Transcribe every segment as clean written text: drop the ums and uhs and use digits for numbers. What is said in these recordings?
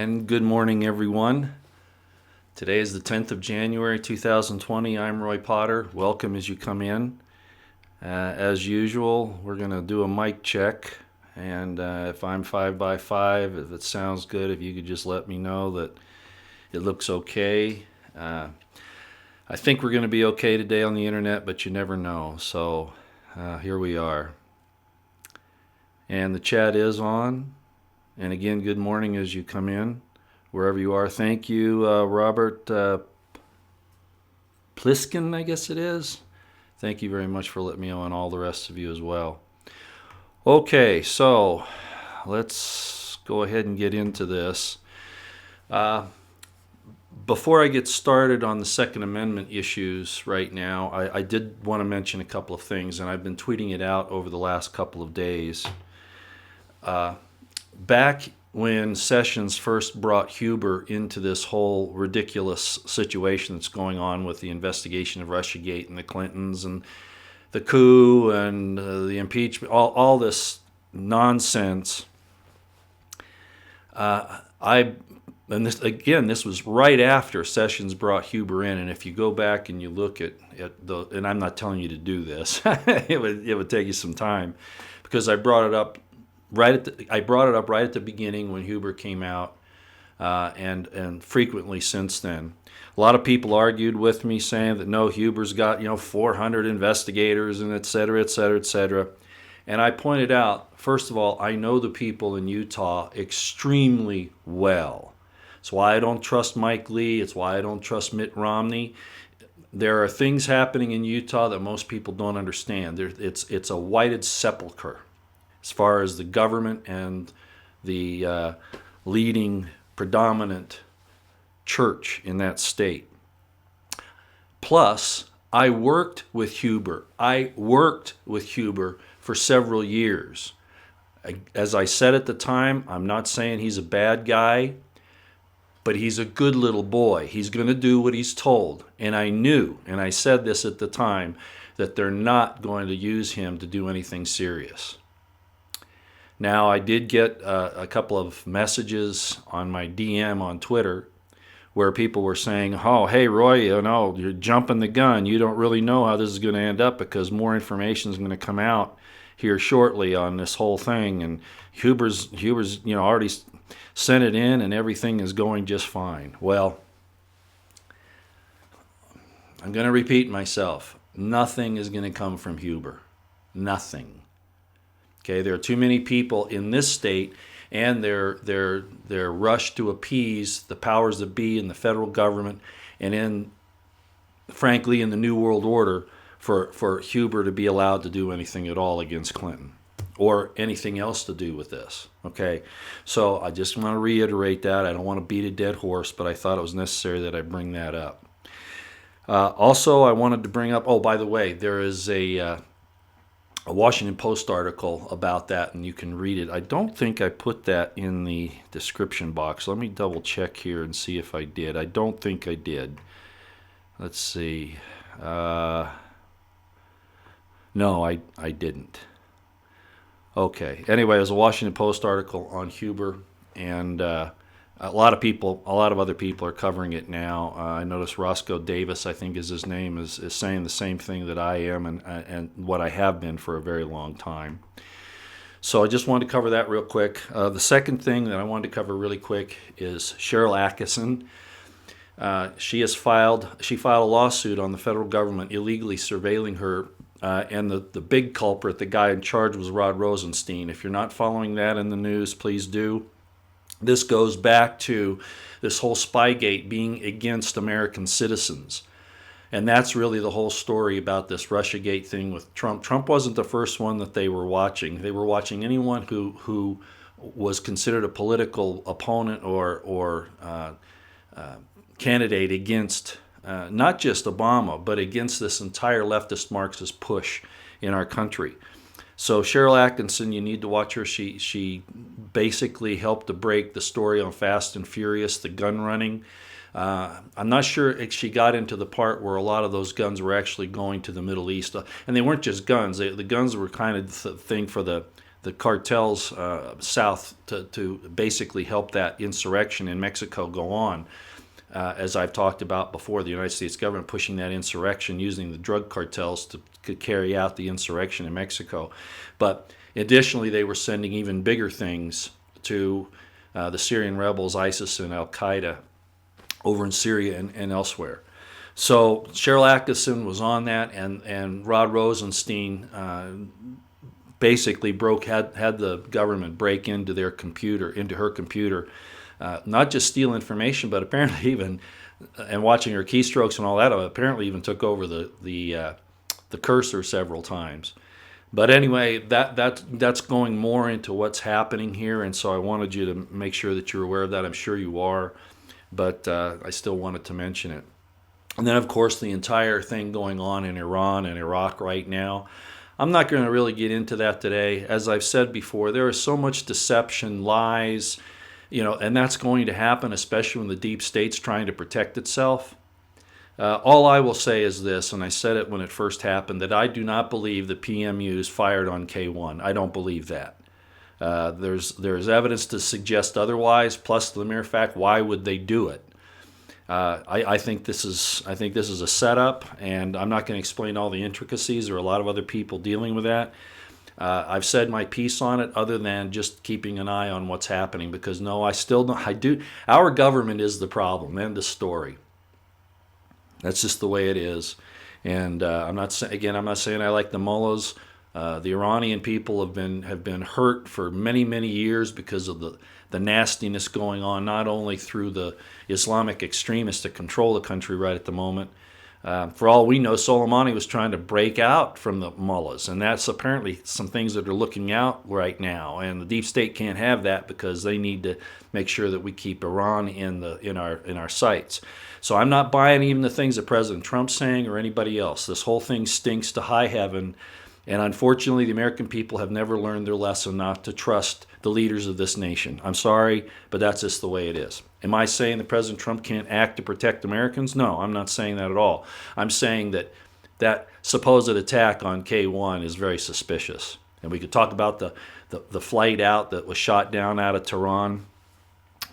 And good morning, everyone. Today is the 10th of January, 2020. I'm Roy Potter. Welcome as you come in. As usual, we're going to do a mic check. And if I'm 5 by 5, if it sounds good, if you could just let me know that it looks okay. I think we're going to be okay today on the internet, but you never know. So here we are. And the chat is on. And again, good morning as you come in, wherever you are. Thank you, Robert Pliskin, I guess it is. Thank you very much for letting me know, and all the rest of you as well. Okay, so let's go ahead and get into this. Before I get started on the Second Amendment issues right now, I did want to mention a couple of things, and I've been tweeting it out over the last couple of days. Back when Sessions first brought Huber into this whole ridiculous situation that's going on with the investigation of Russiagate and the Clintons and the coup and the impeachment, all this nonsense, this was right after Sessions brought Huber in, and if you go back and you look at the, and I'm not telling you to do this, it would take you some time, because I brought it up right at the beginning when Huber came out, and frequently since then. A lot of people argued with me saying that no, Huber's got 400 investigators and et cetera, et cetera, et cetera. And I pointed out, first of all, I know the people in Utah extremely well. It's why I don't trust Mike Lee. It's why I don't trust Mitt Romney. There are things happening in Utah that most people don't understand. It's a whited sepulcher as far as the government and the leading predominant church in that state. Plus, I worked with Huber. For several years. As I said at the time, I'm not saying he's a bad guy, but he's a good little boy. He's going to do what he's told. And I knew, and I said this at the time, that they're not going to use him to do anything serious. Now, I did get a couple of messages on my DM on Twitter where people were saying, oh, hey, Roy, you're jumping the gun. You don't really know how this is going to end up because more information is going to come out here shortly on this whole thing. And Huber's already sent it in and everything is going just fine. Well, I'm going to repeat myself. Nothing is going to come from Huber. Nothing. Okay, there are too many people in this state, and they're rushed to appease the powers that be in the federal government, and frankly, in the New World Order, for Huber to be allowed to do anything at all against Clinton, or anything else to do with this. Okay, so I just want to reiterate that. I don't want to beat a dead horse, but I thought it was necessary that I bring that up. Also, I wanted to bring up. Oh, by the way, there is a Washington Post article about that, and you can read it. I don't think I put that in the description box. Let me double check here and see if I did. I don't think I did. Let's see. No, I didn't. Okay. Anyway, there's a Washington Post article on Huber, and a lot of other people are covering it now. I noticed Roscoe Davis, I think is his name, is saying the same thing that I am and what I have been for a very long time. So I just wanted to cover that real quick. The second thing that I wanted to cover really quick is Cheryl Attkisson. She filed a lawsuit on the federal government illegally surveilling her, and the big culprit, the guy in charge, was Rod Rosenstein. If you're not following that in the news, please do. This goes back to this whole Spygate being against American citizens. And that's really the whole story about this Russiagate thing with Trump. Trump wasn't the first one that they were watching. They were watching anyone who was considered a political opponent or candidate against not just Obama, but against this entire leftist Marxist push in our country. So Cheryl Attkisson, you need to watch her. She basically helped to break the story on Fast and Furious, the gun running. I'm not sure if she got into the part where a lot of those guns were actually going to the Middle East. And they weren't just guns. The guns were kind of the thing for the the cartels south to basically help that insurrection in Mexico go on. As I've talked about before, the United States government pushing that insurrection, using the drug cartels to carry out the insurrection in Mexico. But additionally, they were sending even bigger things to the Syrian rebels, ISIS and Al-Qaeda, over in Syria and elsewhere. So Cheryl Attkisson was on that, and Rod Rosenstein basically had the government break into her computer, not just steal information, but apparently even, and watching her keystrokes and all that, apparently even took over the cursor several times. But anyway, that's going more into what's happening here, and so I wanted you to make sure that you're aware of that. I'm sure you are, but I still wanted to mention it. And then, of course, the entire thing going on in Iran and Iraq right now. I'm not going to really get into that today. As I've said before, there is so much deception, lies, and that's going to happen, especially when the deep state's trying to protect itself. All I will say is this, and I said it when it first happened, that I do not believe the PMUs fired on K1. I don't believe that. There's evidence to suggest otherwise, plus the mere fact, why would they do it? I think this is a setup, and I'm not going to explain all the intricacies. There are a lot of other people dealing with that. I've said my piece on it, other than just keeping an eye on what's happening, because our government is the problem. End of story. That's just the way it is. And I'm not saying I like the mullahs. The Iranian people have been hurt for many, many years because of the nastiness going on, not only through the Islamic extremists that control the country right at the moment. For all we know, Soleimani was trying to break out from the mullahs, and that's apparently some things that are looking out right now. And the deep state can't have that, because they need to make sure that we keep Iran in our sights. So I'm not buying even the things that President Trump's saying or anybody else. This whole thing stinks to high heaven. And unfortunately, the American people have never learned their lesson not to trust the leaders of this nation. I'm sorry, but that's just the way it is. Am I saying that President Trump can't act to protect Americans? No, I'm not saying that at all. I'm saying that supposed attack on K1 is very suspicious. And we could talk about the flight out that was shot down out of Tehran.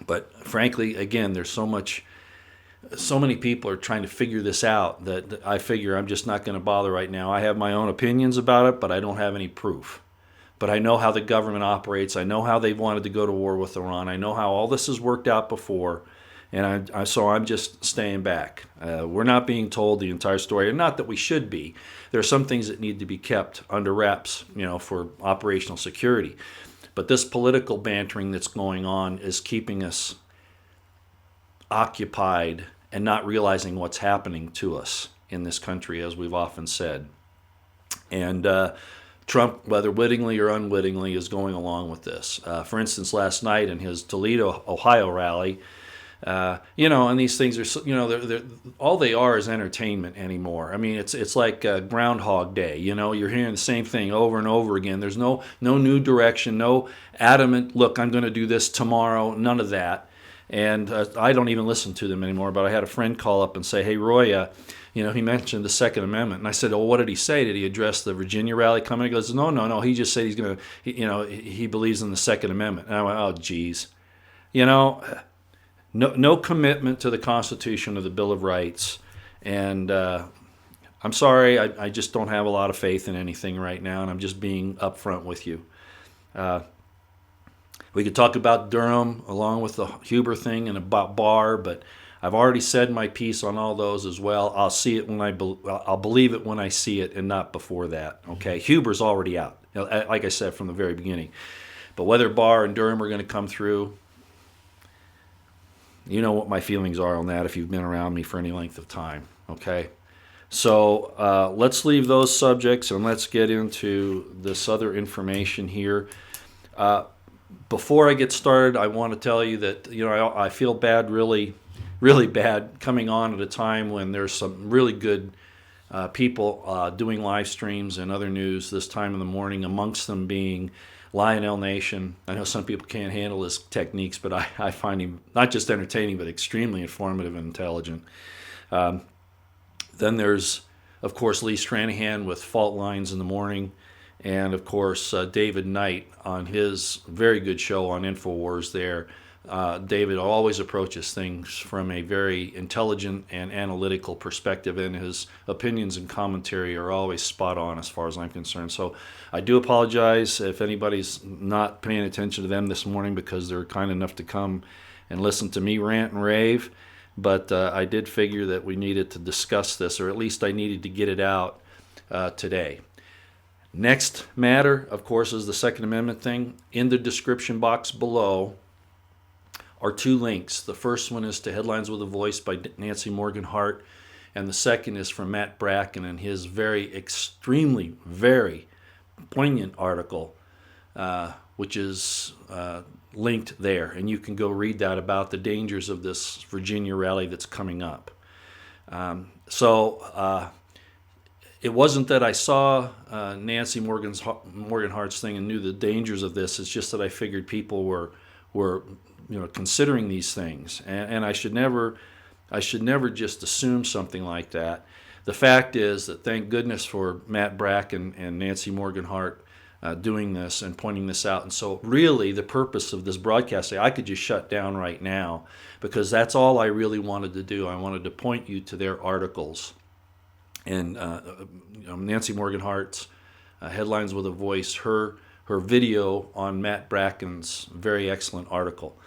But frankly, again, there's so many people are trying to figure this out that I figure I'm just not going to bother right now. I have my own opinions about it, but I don't have any proof. But I know how the government operates. I know how they've wanted to go to war with Iran. I know how all this has worked out before, and so I'm just staying back. We're not being told the entire story, and not that we should be. There are some things that need to be kept under wraps, for operational security. But this political bantering that's going on is keeping us occupied and not realizing what's happening to us in this country, as we've often said. And Trump, whether wittingly or unwittingly, is going along with this. For instance, last night in his Toledo, Ohio rally, and these things are, they're all they are is entertainment anymore. I mean, it's like Groundhog Day. You're hearing the same thing over and over again. There's no new direction, no adamant, look, I'm going to do this tomorrow, none of that. And I don't even listen to them anymore. But I had a friend call up and say, hey, Roy, he mentioned the Second Amendment. And I said, well, what did he say? Did he address the Virginia rally coming? He goes, no. He just said he's going to, he believes in the Second Amendment. And I went, oh, geez. No commitment to the Constitution or the Bill of Rights. And I'm sorry, I just don't have a lot of faith in anything right now. And I'm just being upfront with you. We could talk about Durham along with the Huber thing and about Barr, but I've already said my piece on all those as well. I'll see it I'll believe it when I see it, and not before that. Okay, Huber's already out, like I said from the very beginning. But whether Barr and Durham are going to come through, you know what my feelings are on that if you've been around me for any length of time. Okay, so let's leave those subjects and let's get into this other information here. Before I get started, I want to tell you that I feel bad, really, really bad, coming on at a time when there's some really good people doing live streams and other news this time in the morning, amongst them being Lionel Nation. I know some people can't handle his techniques, but I find him not just entertaining, but extremely informative and intelligent. Then there's, of course, Lee Stranahan with Fault Lines in the Morning. And of course, David Knight on his very good show on InfoWars there. David always approaches things from a very intelligent and analytical perspective, and his opinions and commentary are always spot on as far as I'm concerned. So I do apologize if anybody's not paying attention to them this morning, because they're kind enough to come and listen to me rant and rave. But I did figure that we needed to discuss this, or at least I needed to get it out today. Next matter, of course, is the Second Amendment thing. In the description box below are two links. The first one is to Headlines with a Voice by Nancy Morgan Hart, and the second is from Matt Bracken and his extremely, very poignant article, which is linked there. And you can go read that about the dangers of this Virginia rally that's coming up. It wasn't that I saw Nancy Morgan Hart's thing and knew the dangers of this. It's just that I figured people were considering these things, and I should never just assume something like that. The fact is that, thank goodness for Matt Bracken and Nancy Morgan Hart doing this and pointing this out. And so really the purpose of this broadcast, I could just shut down right now, because that's all I really wanted to do. I wanted to point you to their articles. And Nancy Morgan Hart's Headlines with a Voice, her video on Matt Bracken's very excellent article.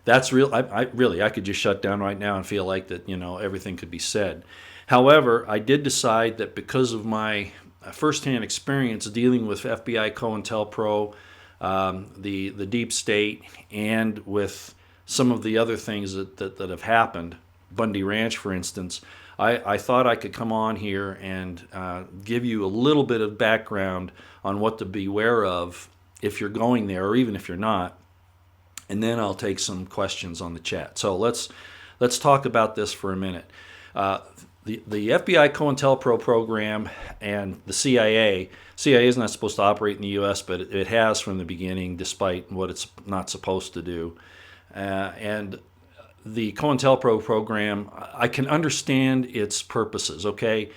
That's real. I could just shut down right now and feel like that everything could be said. However, I did decide that because of my firsthand experience dealing with FBI Cointelpro, the deep state, and with some of the other things that have happened, Bundy Ranch, for instance, I thought I could come on here and give you a little bit of background on what to beware of if you're going there, or even if you're not, and then I'll take some questions on the chat. So let's talk about this for a minute. The FBI Cointelpro program and the CIA is not supposed to operate in the U.S., but it has from the beginning, despite what it's not supposed to do. And the Cointelpro program, I can understand its purposes, okay?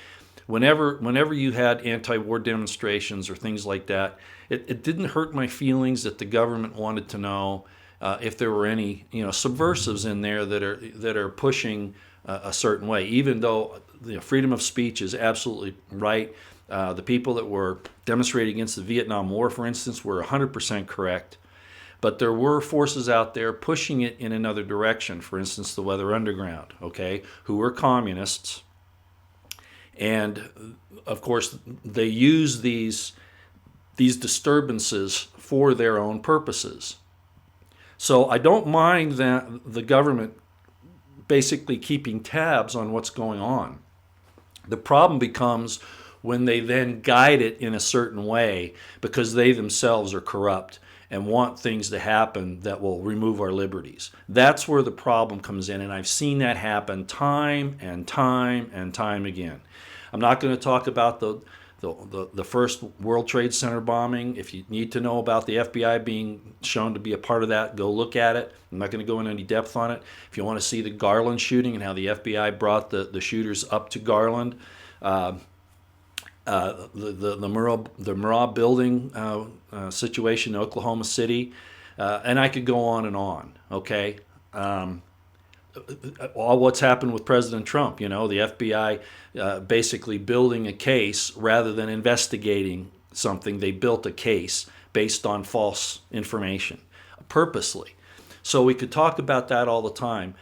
Whenever you had anti-war demonstrations or things like that, it didn't hurt my feelings that the government wanted to know if there were any subversives in there that are pushing a certain way, even though freedom of speech is absolutely right. The people that were demonstrating against the Vietnam War, for instance, were 100% correct. But there were forces out there pushing it in another direction. For instance, the Weather Underground, okay, who were communists. And of course, they use these disturbances for their own purposes. So I don't mind that the government basically keeping tabs on what's going on. The problem becomes when they then guide it in a certain way, because they themselves are corrupt and want things to happen that will remove our liberties. That's where the problem comes in, and I've seen that happen time and time and time again. I'm not going to talk about the first World Trade Center bombing. If you need to know about the FBI being shown to be a part of that, go look at it. I'm not going to go into any depth on it. If you want to see the Garland shooting and how the FBI brought the shooters up to Garland, the Murrah building situation in Oklahoma City, and I could go on and on, okay? All what's happened with President Trump, the FBI basically building a case rather than investigating something. They built a case based on false information, purposely. So we could talk about that all the time.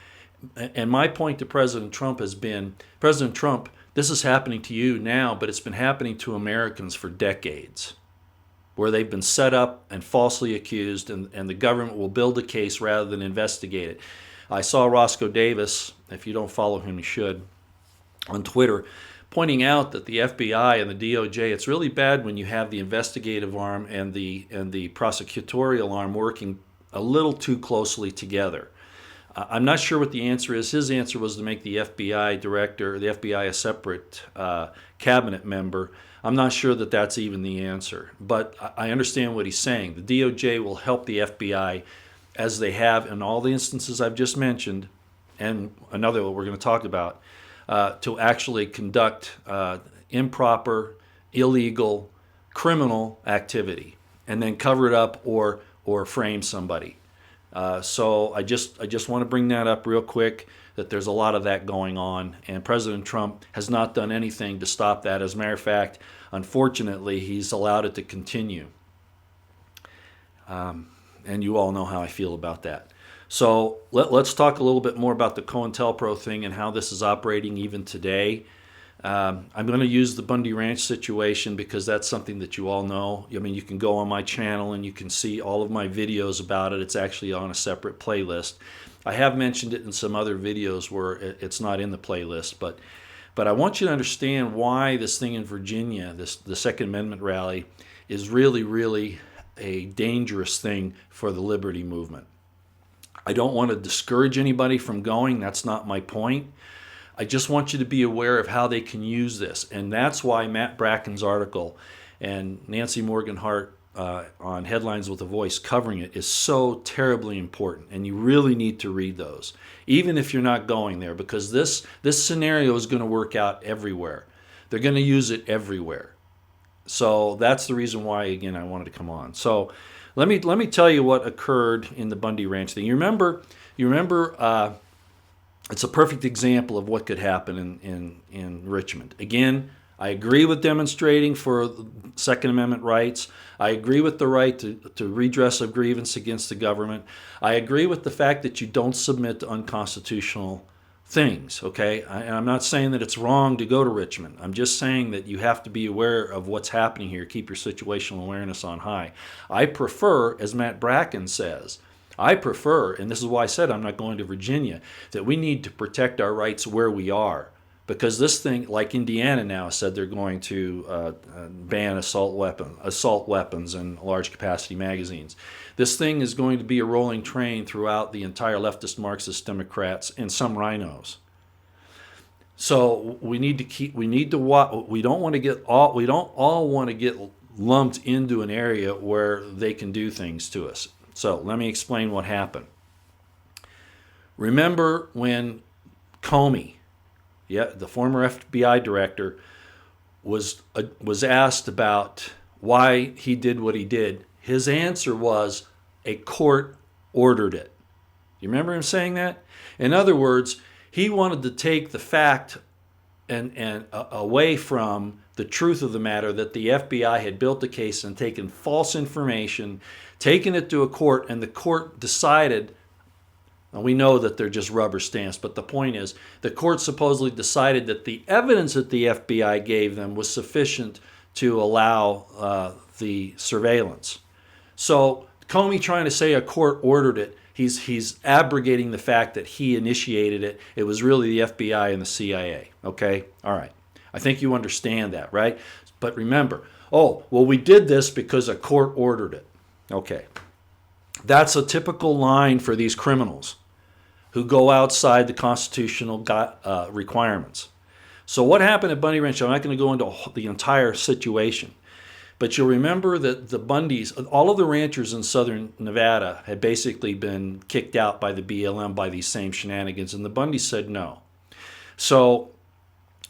And my point to President Trump has been, President Trump, this is happening to you now, but it's been happening to Americans for decades, where they've been set up and falsely accused, and the government will build a case rather than investigate it. I saw Roscoe Davis, if you don't follow him, you should, on Twitter, pointing out that the FBI and the DOJ, it's really bad when you have the investigative arm and the prosecutorial arm working a little too closely together. I'm not sure what the answer is. His answer was to make the FBI director, the FBI a separate cabinet member. I'm not sure that that's even the answer, but I understand what he's saying. The DOJ will help the FBI, as they have in all the instances I've just mentioned, and another one we're going to talk about, to actually conduct improper, illegal, criminal activity and then cover it up or frame somebody. So I just want to bring that up real quick, that there's a lot of that going on, and President Trump has not done anything to stop that. As a matter of fact, unfortunately, he's allowed it to continue. And you all know how I feel about that. So let's talk a little bit more about the Cointelpro thing and how this is operating even today. I'm going to use the Bundy Ranch situation because that's something that you all know. I mean, you can go on my channel and you can see all of my videos about it. It's actually on a separate playlist. I have mentioned it in some other videos where it's not in the playlist, but I want you to understand why this thing in Virginia, the Second Amendment rally, is really, really a dangerous thing for the liberty movement. I don't want to discourage anybody from going. That's not my point. I just want you to be aware of how they can use this. And that's why Matt Bracken's article and Nancy Morgan Hart on Headlines with a Voice covering it is so terribly important. And you really need to read those, even if you're not going there, because this scenario is going to work out everywhere. They're going to use it everywhere. So that's the reason why, again, I wanted to come on. So let me tell you what occurred in the Bundy Ranch thing. You remember it's a perfect example of what could happen in Richmond. Again, I agree with demonstrating for Second Amendment rights. I agree with the right to redress of grievance against the government. I agree with the fact that you don't submit to unconstitutional things, okay? And I'm not saying that it's wrong to go to Richmond. I'm just saying that you have to be aware of what's happening here. Keep your situational awareness on high. I prefer, as Matt Bracken says, and this is why I said I'm not going to Virginia, that we need to protect our rights where we are. Because this thing, like Indiana now said they're going to ban assault weapons and large capacity magazines. This thing is going to be a rolling train throughout the entire leftist Marxist Democrats and some rhinos. So we don't all want to get lumped into an area where they can do things to us. So let me explain what happened. Remember when Comey, the former FBI director, was asked about why he did what he did? His answer was, a court ordered it. You remember him saying that? In other words, he wanted to take the fact and away from the truth of the matter that the FBI had built a case and taken false information, taken it to a court, and the court decided. And we know that they're just rubber stamps, but the point is, the court supposedly decided that the evidence that the FBI gave them was sufficient to allow the surveillance. So Comey trying to say a court ordered it, he's abrogating the fact that he initiated it. It was really the FBI and the CIA. Okay? All right. I think you understand that, right? But remember, we did this because a court ordered it. Okay. That's a typical line for these criminals who go outside the constitutional requirements. So what happened at Bundy Ranch? I'm not going to go into the entire situation, but you'll remember that the Bundys, all of the ranchers in southern Nevada, had basically been kicked out by the BLM by these same shenanigans, and the Bundys said no. So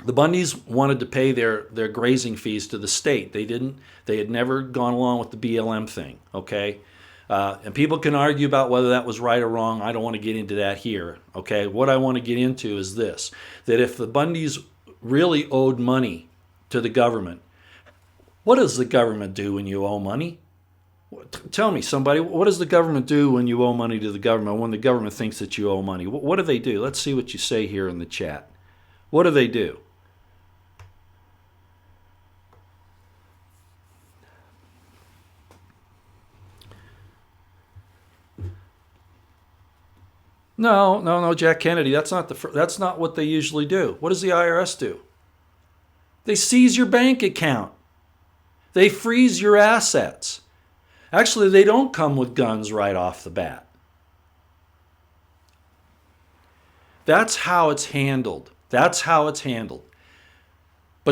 the Bundys wanted to pay their grazing fees to the state. They had never gone along with the BLM thing, okay? And people can argue about whether that was right or wrong. I don't want to get into that here, okay? What I want to get into is this, that if the Bundys really owed money to the government, what does the government do when you owe money? Tell me, somebody, what does the government do when you owe money to the government, when the government thinks that you owe money? What do they do? Let's see what you say here in the chat. What do they do? No, Jack Kennedy. That's not what they usually do. What does the IRS do? They seize your bank account. They freeze your assets. Actually, they don't come with guns right off the bat. That's how it's handled. But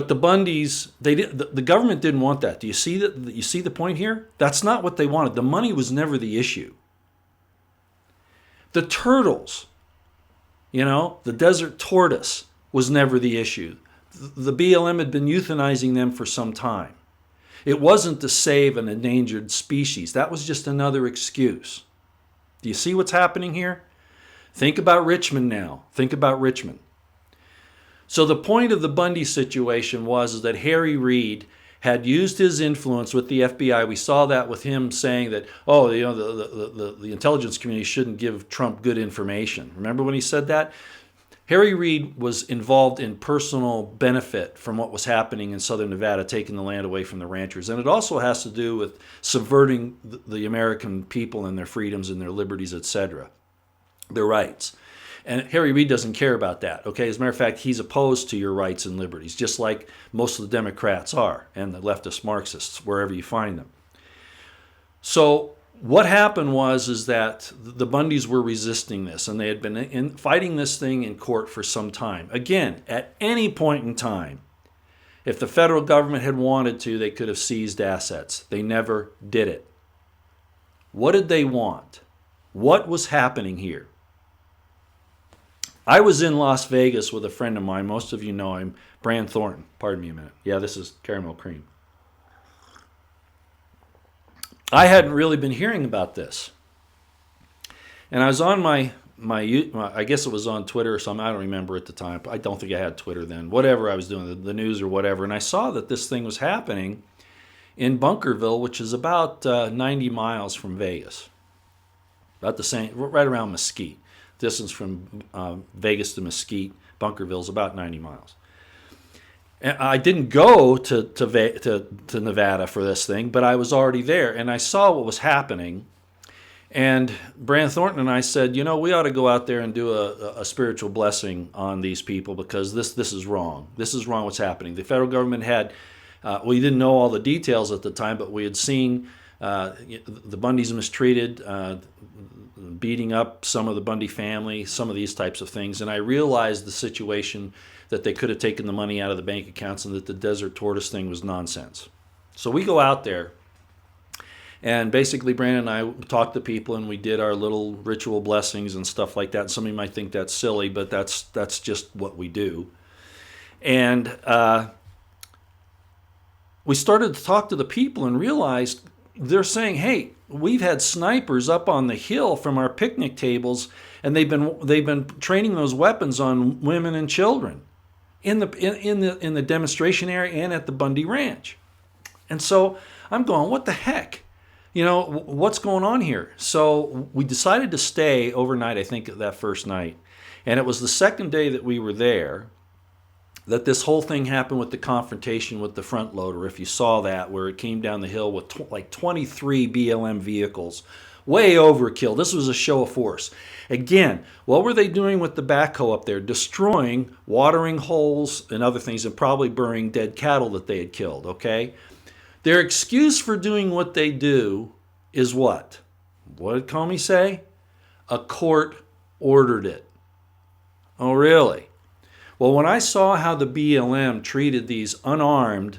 the Bundys, the government didn't want that. Do you see that? You see the point here? That's not what they wanted. The money was never the issue. The turtles, the desert tortoise was never the issue. The BLM had been euthanizing them for some time. It wasn't to save an endangered species. That was just another excuse. Do you see what's happening here? Think about Richmond now. Think about Richmond. So the point of the Bundy situation was that Harry Reid had used his influence with the FBI. We saw that with him saying that, oh, you know, the intelligence community shouldn't give Trump good information. Remember when he said that? Harry Reid was involved in personal benefit from what was happening in southern Nevada, taking the land away from the ranchers. And it also has to do with subverting the American people and their freedoms and their liberties, etc., their rights. And Harry Reid doesn't care about that, okay? As a matter of fact, he's opposed to your rights and liberties, just like most of the Democrats are, and the leftist Marxists, wherever you find them. So what happened is that the Bundys were resisting this, and they had been fighting this thing in court for some time. Again, at any point in time, if the federal government had wanted to, they could have seized assets. They never did it. What did they want? What was happening here? I was in Las Vegas with a friend of mine. Most of you know him, Bran Thornton. Pardon me a minute. Yeah, this is caramel cream. I hadn't really been hearing about this. And I was on my I guess it was on Twitter or something. I don't remember at the time. I don't think I had Twitter then. Whatever I was doing, the news or whatever. And I saw that this thing was happening in Bunkerville, which is about 90 miles from Vegas. About the same, right around Mesquite. Distance from Vegas to Mesquite, Bunkerville is about 90 miles. And I didn't go to Nevada for this thing, but I was already there, and I saw what was happening. And Bran Thornton and I said, you know, we ought to go out there and do a spiritual blessing on these people, because this is wrong. This is wrong what's happening. The federal government had, we didn't know all the details at the time, but we had seen the Bundys mistreated, beating up some of the Bundy family, some of these types of things. And I realized the situation, that they could have taken the money out of the bank accounts, and that the Desert Tortoise thing was nonsense. So we go out there, and basically Brandon and I talked to people, and we did our little ritual blessings and stuff like that. And somebody might think that's silly, but that's just what we do. And we started to talk to the people and realized they're saying, hey, we've had snipers up on the hill from our picnic tables, and they've been training those weapons on women and children in the demonstration area and at the Bundy Ranch. And so I'm going, what the heck? You know, what's going on here? So we decided to stay overnight, I think, that first night. And it was the second day that we were there that this whole thing happened with the confrontation with the front loader. If you saw that, where it came down the hill with like 23 BLM vehicles, way overkill. This was a show of force. Again, what were they doing with the backhoe up there? Destroying watering holes and other things, and probably burying dead cattle that they had killed, okay? Their excuse for doing what they do is what? What did Comey say? A court ordered it. Oh, really? Well, when I saw how the BLM treated these unarmed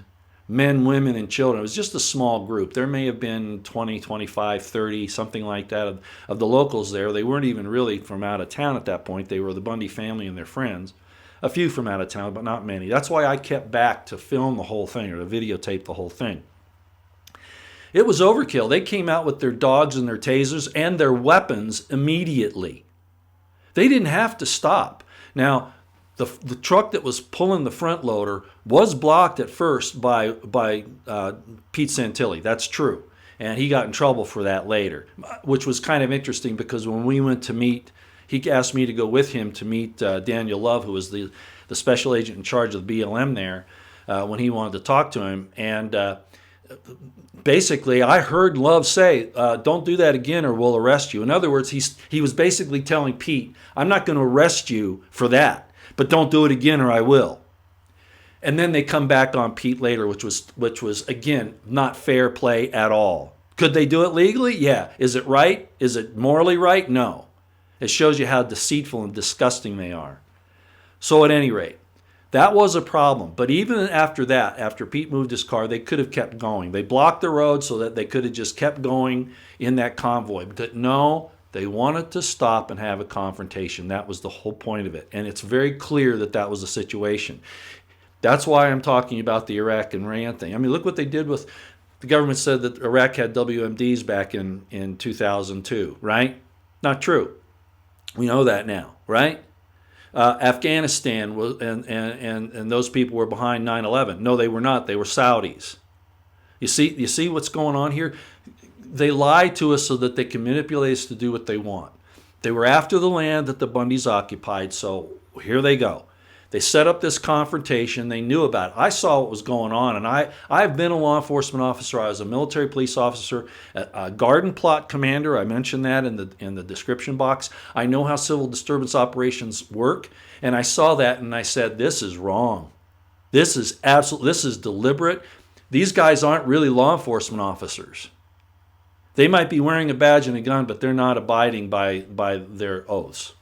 men, women, and children, it was just a small group. There may have been 20, 25, 30, something like that of the locals there. They weren't even really from out of town at that point. They were the Bundy family and their friends. A few from out of town, but not many. That's why I kept back to film the whole thing, or to videotape the whole thing. It was overkill. They came out with their dogs and their tasers and their weapons immediately. They didn't have to stop. Now, the truck that was pulling the front loader was blocked at first by Pete Santilli. That's true. And he got in trouble for that later, which was kind of interesting, because when we went to meet, he asked me to go with him to meet Daniel Love, who was the special agent in charge of the BLM there, when he wanted to talk to him. And basically, I heard Love say, don't do that again or we'll arrest you. In other words, he was basically telling Pete, I'm not going to arrest you for that, but don't do it again or I will. And then they come back on Pete later, which was again, not fair play at all. Could they do it legally? Yeah. Is it right? Is it morally right? No. It shows you how deceitful and disgusting they are. So at any rate, that was a problem. But even after that, after Pete moved his car, they could have kept going. They blocked the road so that they could have just kept going in that convoy. But no, they wanted to stop and have a confrontation. That was the whole point of it. And it's very clear that that was the situation. That's why I'm talking about the Iraq and Iran thing. I mean, look what they did with The government said that Iraq had WMDs back in 2002, right? Not true. We know that now, right? Afghanistan was, and those people were behind 9/11. No, they were not. They were Saudis. You see what's going on here? They lie to us so that they can manipulate us to do what they want. They were after the land that the Bundys occupied, so here they go. They set up this confrontation. They knew about it. I saw what was going on, and I've been a law enforcement officer. I was a military police officer, a Gardenplot commander. I mentioned that in the description box. I know how civil disturbance operations work, and I saw that, and I said, this is wrong. This is deliberate. These guys aren't really law enforcement officers. They might be wearing a badge and a gun, but they're not abiding by their oaths.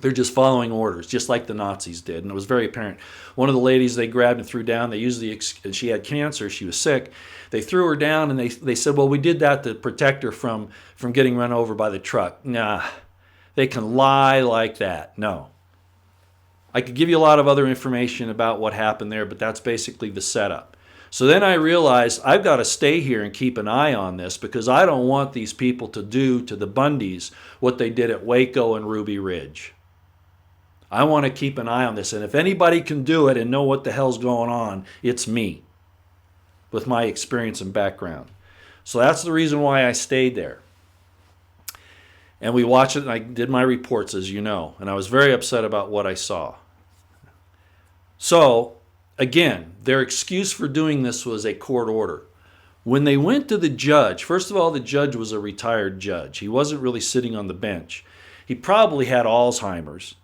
They're just following orders, just like the Nazis did. And it was very apparent. One of the ladies they grabbed and threw down, she had cancer, she was sick. They threw her down and they said, well, we did that to protect her from getting run over by the truck. Nah, they can lie like that. No. I could give you a lot of other information about what happened there, but that's basically the setup. So then I realized I've got to stay here and keep an eye on this because I don't want these people to do to the Bundys what they did at Waco and Ruby Ridge. I want to keep an eye on this. And if anybody can do it and know what the hell's going on, it's me with my experience and background. So that's the reason why I stayed there. And we watched it, and I did my reports, as you know. And I was very upset about what I saw. So, again, their excuse for doing this was a court order. When they went to the judge, first of all, the judge was a retired judge. He wasn't really sitting on the bench. He probably had Alzheimer's.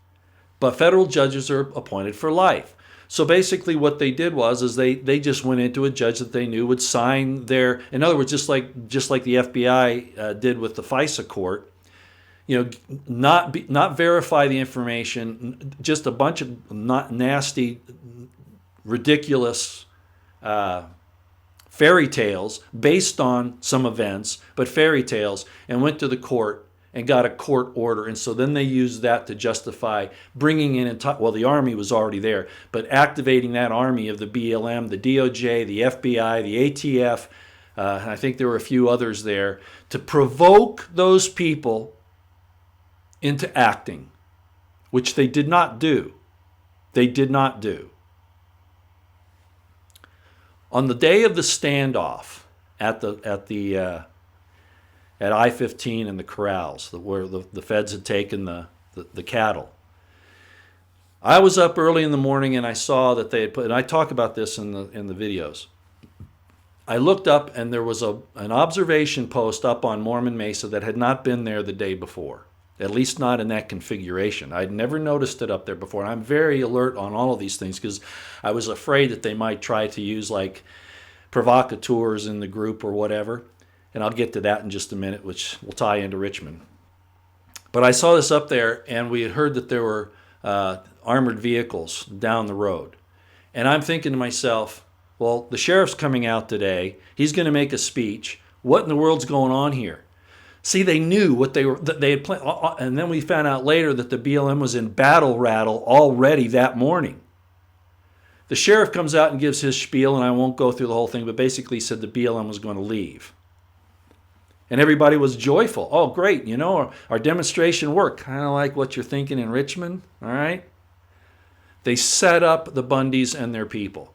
But federal judges are appointed for life. So basically what they did was they just went into a judge that they knew would sign their, in other words, just like the FBI did with the FISA court, not verify the information, just a bunch of not nasty, ridiculous fairy tales based on some events, but fairy tales, and went to the court and got a court order. And so then they used that to justify bringing in, the army was already there, but activating that army of the BLM, the DOJ, the FBI, the ATF, I think there were a few others there, to provoke those people into acting, which they did not do. They did not do. On the day of the standoff at I-15 and the corrals, where the feds had taken the cattle, I was up early in the morning and I saw that they had put, and I talk about this in the videos. I looked up and there was an observation post up on Mormon Mesa that had not been there the day before, at least not in that configuration. I'd never noticed it up there before. And I'm very alert on all of these things because I was afraid that they might try to use like provocateurs in the group or whatever. And I'll get to that in just a minute, which will tie into Richmond. But I saw this up there, and we had heard that there were armored vehicles down the road. And I'm thinking to myself, well, the sheriff's coming out today. He's going to make a speech. What in the world's going on here? See, they knew what they had planned. And then we found out later that the BLM was in battle rattle already that morning. The sheriff comes out and gives his spiel, and I won't go through the whole thing, but basically said the BLM was going to leave. And everybody was joyful. Oh, great, our demonstration worked. Kind of like what you're thinking in Richmond, all right? They set up the Bundys and their people.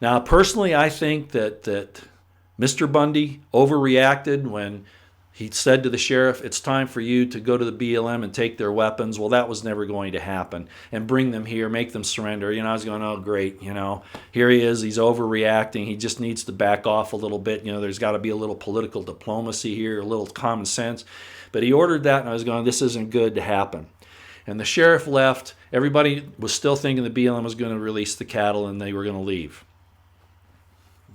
Now, personally, I think that Mr. Bundy overreacted when he said to the sheriff, it's time for you to go to the BLM and take their weapons. Well, that was never going to happen. And bring them here, make them surrender. I was going, oh, great, here he is. He's overreacting. He just needs to back off a little bit. There's got to be a little political diplomacy here, a little common sense. But he ordered that, and I was going, this isn't good to happen. And the sheriff left. Everybody was still thinking the BLM was going to release the cattle and they were going to leave.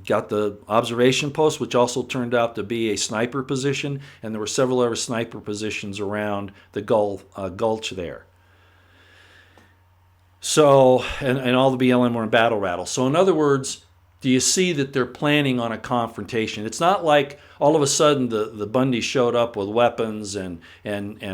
Got the observation post, which also turned out to be a sniper position, and there were several other sniper positions around the gulch there. So, and all the BLM were in battle rattle. So in other words, do you see that they're planning on a confrontation? It's not like all of a sudden the Bundys showed up with weapons and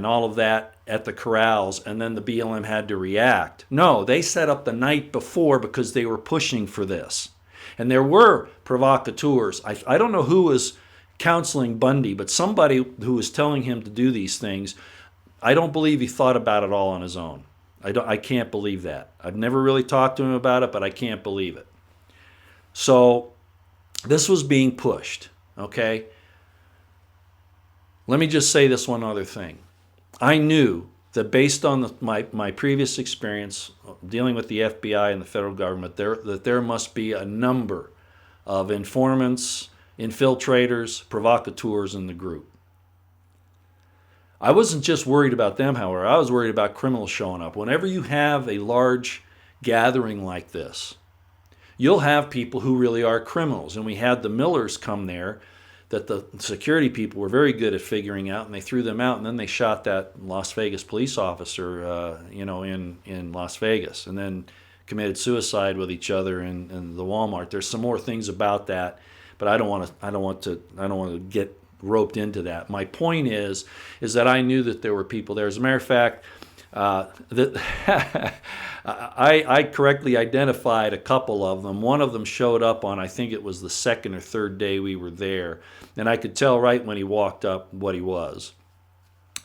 all of that at the corrals, and then the BLM had to react. No, they set up the night before because they were pushing for this. And there were provocateurs. I don't know who was counseling Bundy, but somebody who was telling him to do these things. I don't believe he thought about it all on his own. I can't believe that. I've never really talked to him about it, but I can't believe it. So this was being pushed, okay? Let me just say this one other thing. I knew that based on my previous experience dealing with the FBI and the federal government, that there must be a number of informants, infiltrators, provocateurs in the group. I wasn't just worried about them, however. I was worried about criminals showing up. Whenever you have a large gathering like this, you'll have people who really are criminals. And we had the Millers come there that the security people were very good at figuring out, and they threw them out, and then they shot that Las Vegas police officer, in Las Vegas, and then committed suicide with each other in the Walmart. There's some more things about that, but I don't want to get roped into that. My point is that I knew that there were people there. As a matter of fact, that I correctly identified a couple of them. One of them showed up on, I think it was the second or third day we were there, and I could tell right when he walked up what he was.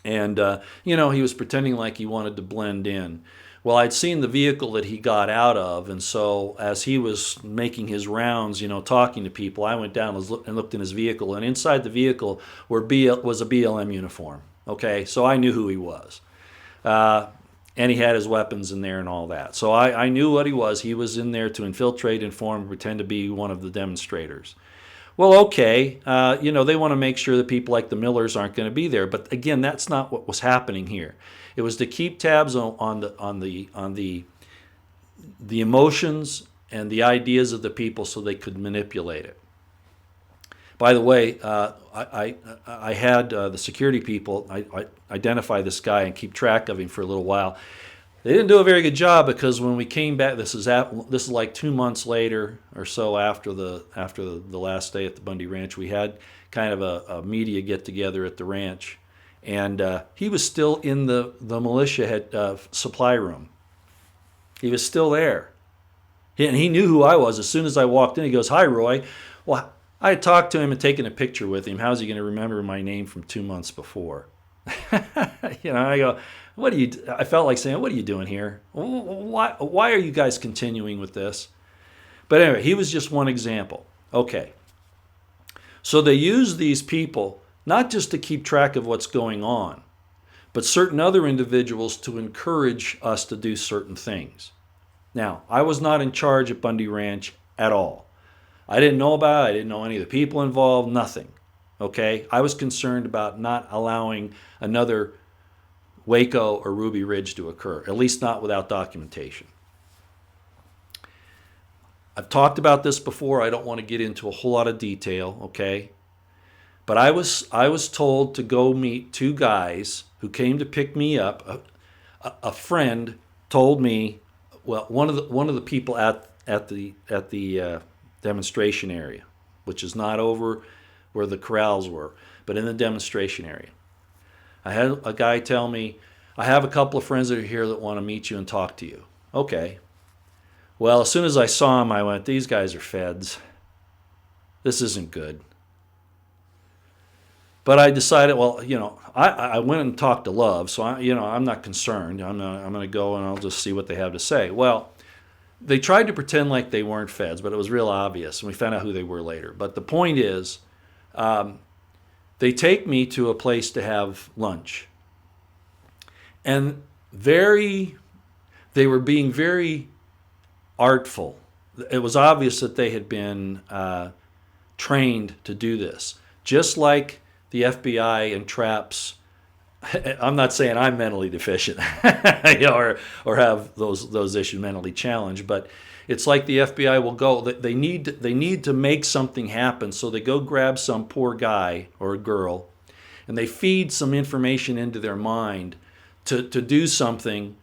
And he was pretending like he wanted to blend in. Well, I'd seen the vehicle that he got out of, and so as he was making his rounds, talking to people, I went down and looked in his vehicle, and inside the vehicle was a BLM uniform. Okay, so I knew who he was. And he had his weapons in there and all that. So I knew what he was. He was in there to infiltrate, inform, pretend to be one of the demonstrators. Well, okay, they want to make sure that people like the Millers aren't going to be there. But again, that's not what was happening here. It was to keep tabs on the emotions and the ideas of the people so they could manipulate it. By the way, I had the security people I identify this guy and keep track of him for a little while. They didn't do a very good job, because when we came back, this is like 2 months later or so after the last day at the Bundy Ranch, we had kind of a media get together at the ranch, and he was still in the militia supply room. He was still there, and he knew who I was. As soon as I walked in, he goes, "Hi, Roy." Well, I had talked to him and taken a picture with him. How's he going to remember my name from 2 months before? I go, I felt like saying, "What are you doing here? Why are you guys continuing with this?" But anyway, he was just one example. Okay. So they use these people not just to keep track of what's going on, but certain other individuals to encourage us to do certain things. Now, I was not in charge at Bundy Ranch at all. I didn't know about it. I didn't know any of the people involved, nothing. Okay? I was concerned about not allowing another Waco or Ruby Ridge to occur, at least not without documentation. I've talked about this before. I don't want to get into a whole lot of detail, okay? But I was told to go meet two guys who came to pick me up. A friend told me, well, one of the people at the demonstration area, which is not over where the corrals were, but in the demonstration area. I had a guy tell me, "I have a couple of friends that are here that want to meet you and talk to you." Okay. Well, as soon as I saw him, I went, "These guys are feds. This isn't good." But I decided, well, I went and talked to Love, so I'm not concerned. I'm going to go and I'll just see what they have to say. Well, they tried to pretend like they weren't feds, but it was real obvious, and we found out who they were later. But the point is, they take me to a place to have lunch, and they were being very artful. It was obvious that they had been trained to do this, just like the FBI entraps. I'm not saying I'm mentally deficient or have those issues mentally challenged, but it's like the FBI will go. They need to make something happen, so they go grab some poor guy or a girl, and they feed some information into their mind to do something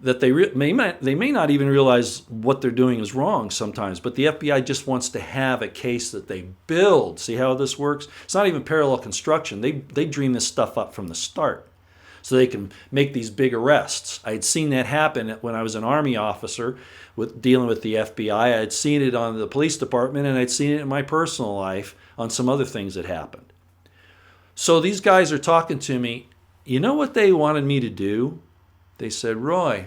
that they may not even realize what they're doing is wrong sometimes, but the FBI just wants to have a case that they build. See how this works? It's not even parallel construction. They dream this stuff up from the start. so they can make these big arrests. I had seen that happen when I was an Army officer dealing with the FBI. I had seen it on the police department, and I'd seen it in my personal life on some other things that happened. So these guys are talking to me. You know what they wanted me to do? They said, Roy,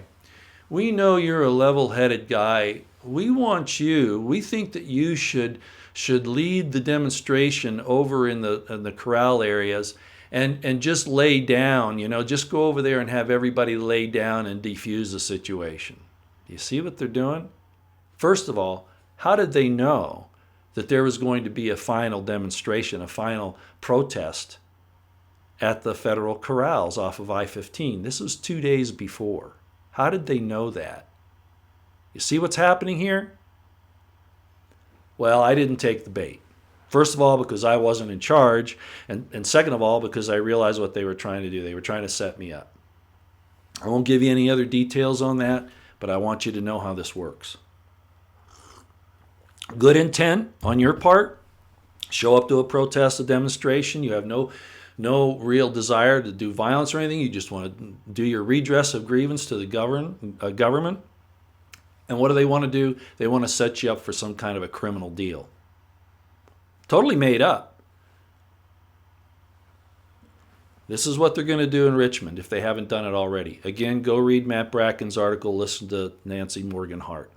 we know you're a level-headed guy. We think that you should lead the demonstration over in the corral areas and just lay down, just go over there and have everybody lay down and defuse the situation. You see what they're doing? First of all, how did they know that there was going to be a final demonstration, a final protest at the federal corrals off of I-15? This was 2 days before. How did they know that? You see what's happening here? Well, I didn't take the bait. First of all, because I wasn't in charge, and second of all, because I realized what they were trying to do. They were trying to set me up. I won't give you any other details on that, but I want you to know how this works. Good intent on your part. Show up to a protest, a demonstration. You have no real desire to do violence or anything. You just want to do your redress of grievance to the government. And what do they want to do? They want to set you up for some kind of a criminal deal. Totally made up. This is what they're going to do in Richmond if they haven't done it already. Again, go read Matt Bracken's article, listen to Nancy Morgan Hart.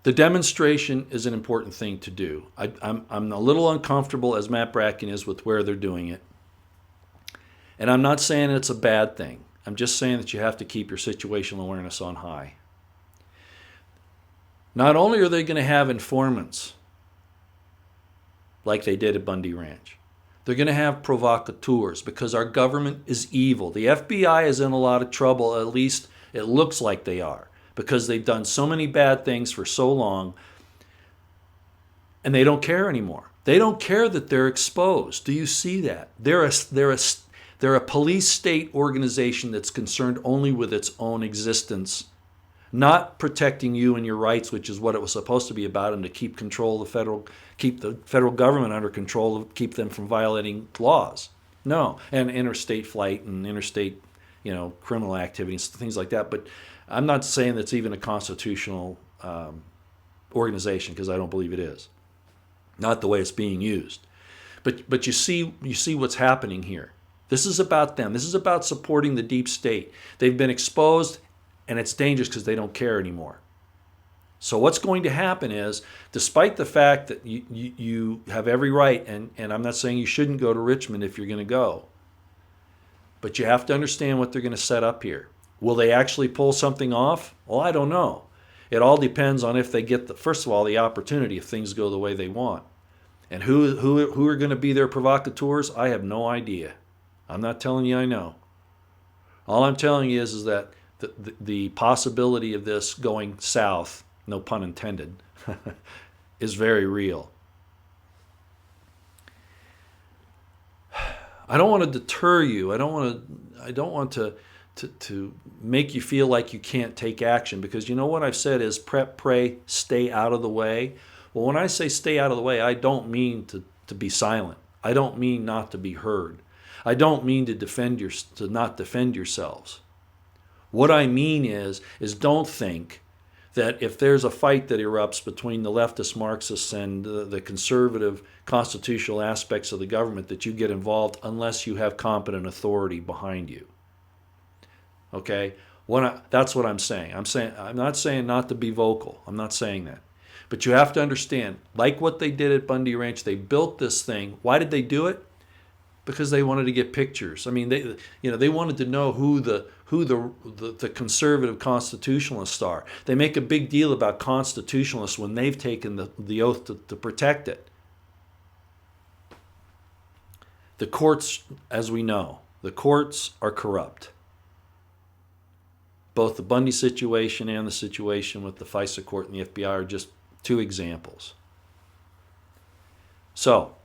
The demonstration is an important thing to do. I'm a little uncomfortable, as Matt Bracken is, with where they're doing it. And I'm not saying it's a bad thing. I'm just saying that you have to keep your situational awareness on high. Not only are they going to have informants like they did at Bundy Ranch, they're going to have provocateurs because our government is evil. The FBI is in a lot of trouble, at least it looks like they are, because they've done so many bad things for so long, and they don't care anymore. They don't care that they're exposed. Do you see that? They're a police state organization that's concerned only with its own existence, not protecting you and your rights, which is what it was supposed to be about, and to keep the federal government under control, to keep them from violating laws. No, and interstate flight and interstate, criminal activities, things like that. But I'm not saying that's even a constitutional organization, because I don't believe it is. Not the way it's being used. But you see what's happening here. This is about them. This is about supporting the deep state. They've been exposed, and it's dangerous because they don't care anymore. So what's going to happen is, despite the fact that you have every right, and I'm not saying you shouldn't go to Richmond if you're going to go, but you have to understand what they're going to set up here. Will they actually pull something off? Well, I don't know. It all depends on if they get, first of all, the opportunity if things go the way they want. And who are going to be their provocateurs? I have no idea. I'm not telling you I know. All I'm telling you is that the possibility of this going south, no pun intended, is very real. I don't want to deter you. I don't want to make you feel like you can't take action, because you know what I've said is prep, pray, stay out of the way. Well, when I say stay out of the way, I don't mean to be silent. I don't mean not to be heard. I don't mean to not defend yourselves. What I mean is don't think that if there's a fight that erupts between the leftist Marxists and the conservative constitutional aspects of the government, that you get involved unless you have competent authority behind you. Okay? That's what I'm saying. I'm not saying not to be vocal. I'm not saying that. But you have to understand, like what they did at Bundy Ranch, they built this thing. Why did they do it? Because they wanted to get pictures. I mean, they wanted to know who the conservative constitutionalists are. They make a big deal about constitutionalists when they've taken the oath to protect it. The courts, as we know, the courts are corrupt. Both the Bundy situation and the situation with the FISA court and the FBI are just two examples. So,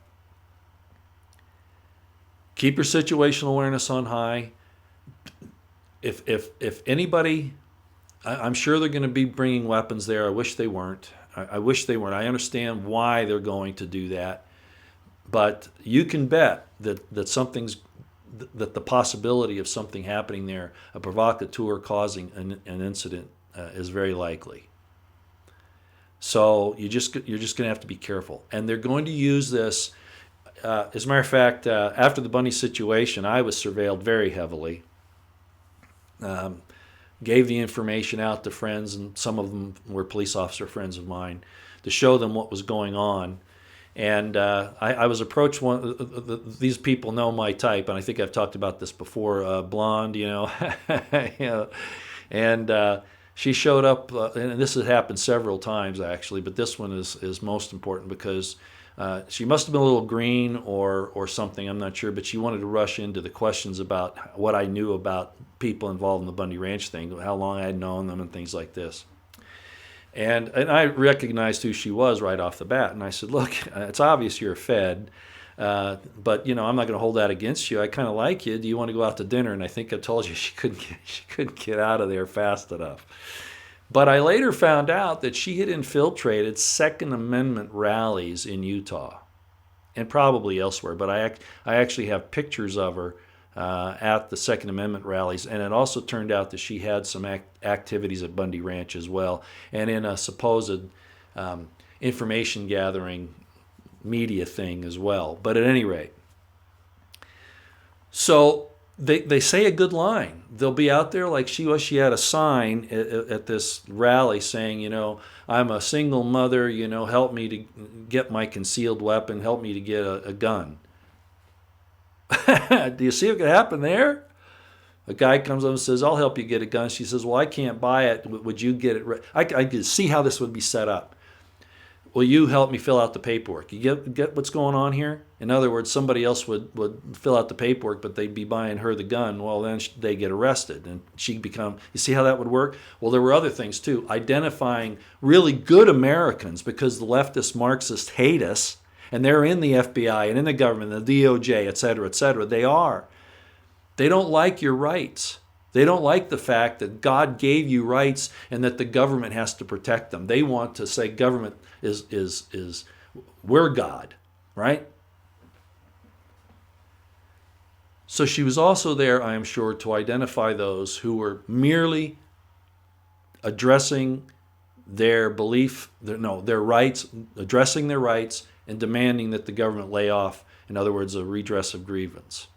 keep your situational awareness on high. If anybody, I'm sure they're going to be bringing weapons there. I wish they weren't. I wish they weren't. I understand why they're going to do that. But you can bet that that the possibility of something happening there, a provocateur causing an incident, is very likely. So you're just going to have to be careful, and they're going to use this. As a matter of fact, after the Bundy situation, I was surveilled very heavily. Gave the information out to friends, and some of them were police officer friends of mine, to show them what was going on. And I was approached. These people know my type, and I think I've talked about this before. Blonde, you know, you know, and she showed up, and this has happened several times actually, but this one is most important because she must have been a little green or something. I'm not sure, but she wanted to rush into the questions about what I knew about people involved in the Bundy Ranch thing, how long I had known them, and things like this. And I recognized who she was right off the bat, and I said, "Look, it's obvious you're a Fed, but you know I'm not going to hold that against you. I kind of like you. Do you want to go out to dinner?" And I think I told you she couldn't get out of there fast enough. But I later found out that she had infiltrated Second Amendment rallies in Utah, and probably elsewhere. But I actually have pictures of her at the Second Amendment rallies, and it also turned out that she had some activities at Bundy Ranch as well, and in a supposed information gathering media thing as well. But at any rate, so they say a good line. They'll be out there like she was. She had a sign at this rally saying, you know, I'm a single mother, you know, help me to get my concealed weapon, help me to get a gun. Do you see what could happen there? A guy comes up and says, I'll help you get a gun. She says, well, I can't buy it. Would you get it? I could see how this would be set up. Will you help me fill out the paperwork? You get what's going on here? In other words, somebody else would fill out the paperwork, but they'd be buying her the gun. Well, then they get arrested, and she'd become, you see how that would work? Well, there were other things too. Identifying really good Americans, because the leftist Marxists hate us, and they're in the FBI and in the government, the DOJ, et cetera, et cetera. They are. They don't like your rights. They don't like the fact that God gave you rights and that the government has to protect them. They want to say government is we're God, right? So she was also there, I am sure, to identify those who were merely addressing their belief, their rights, addressing their rights and demanding that the government lay off, in other words, a redress of grievance.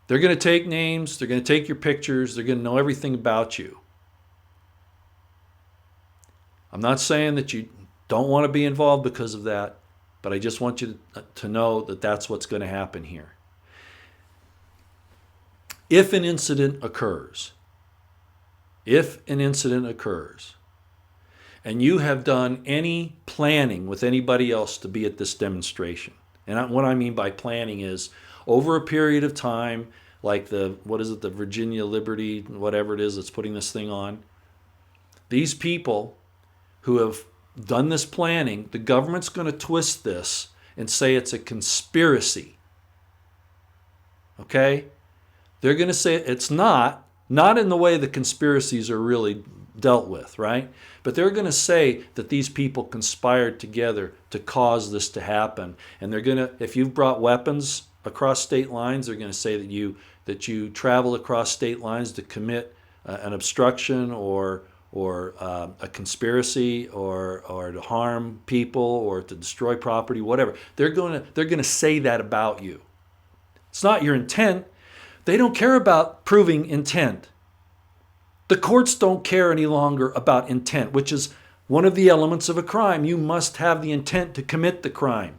They're going to take names, they're going to take your pictures, they're going to know everything about you. I'm not saying that you don't want to be involved because of that, but I just want you to know that that's what's going to happen here. If an incident occurs, and you have done any planning with anybody else to be at this demonstration, and what I mean by planning is over a period of time, like the Virginia Liberty, whatever it is that's putting this thing on, these people who have done this planning, the government's going to twist this and say it's a conspiracy. Okay? They're going to say it's not in the way the conspiracies are really dealt with, right? But they're going to say that these people conspired together to cause this to happen. And they're going to, if you've brought weapons across state lines, they're going to say that you travel across state lines to commit an obstruction or a conspiracy or to harm people or to destroy property, whatever. They're going to say that about you. It's not your intent. They don't care about proving intent. The courts don't care any longer about intent, which is one of the elements of a crime. You must have the intent to commit the crime.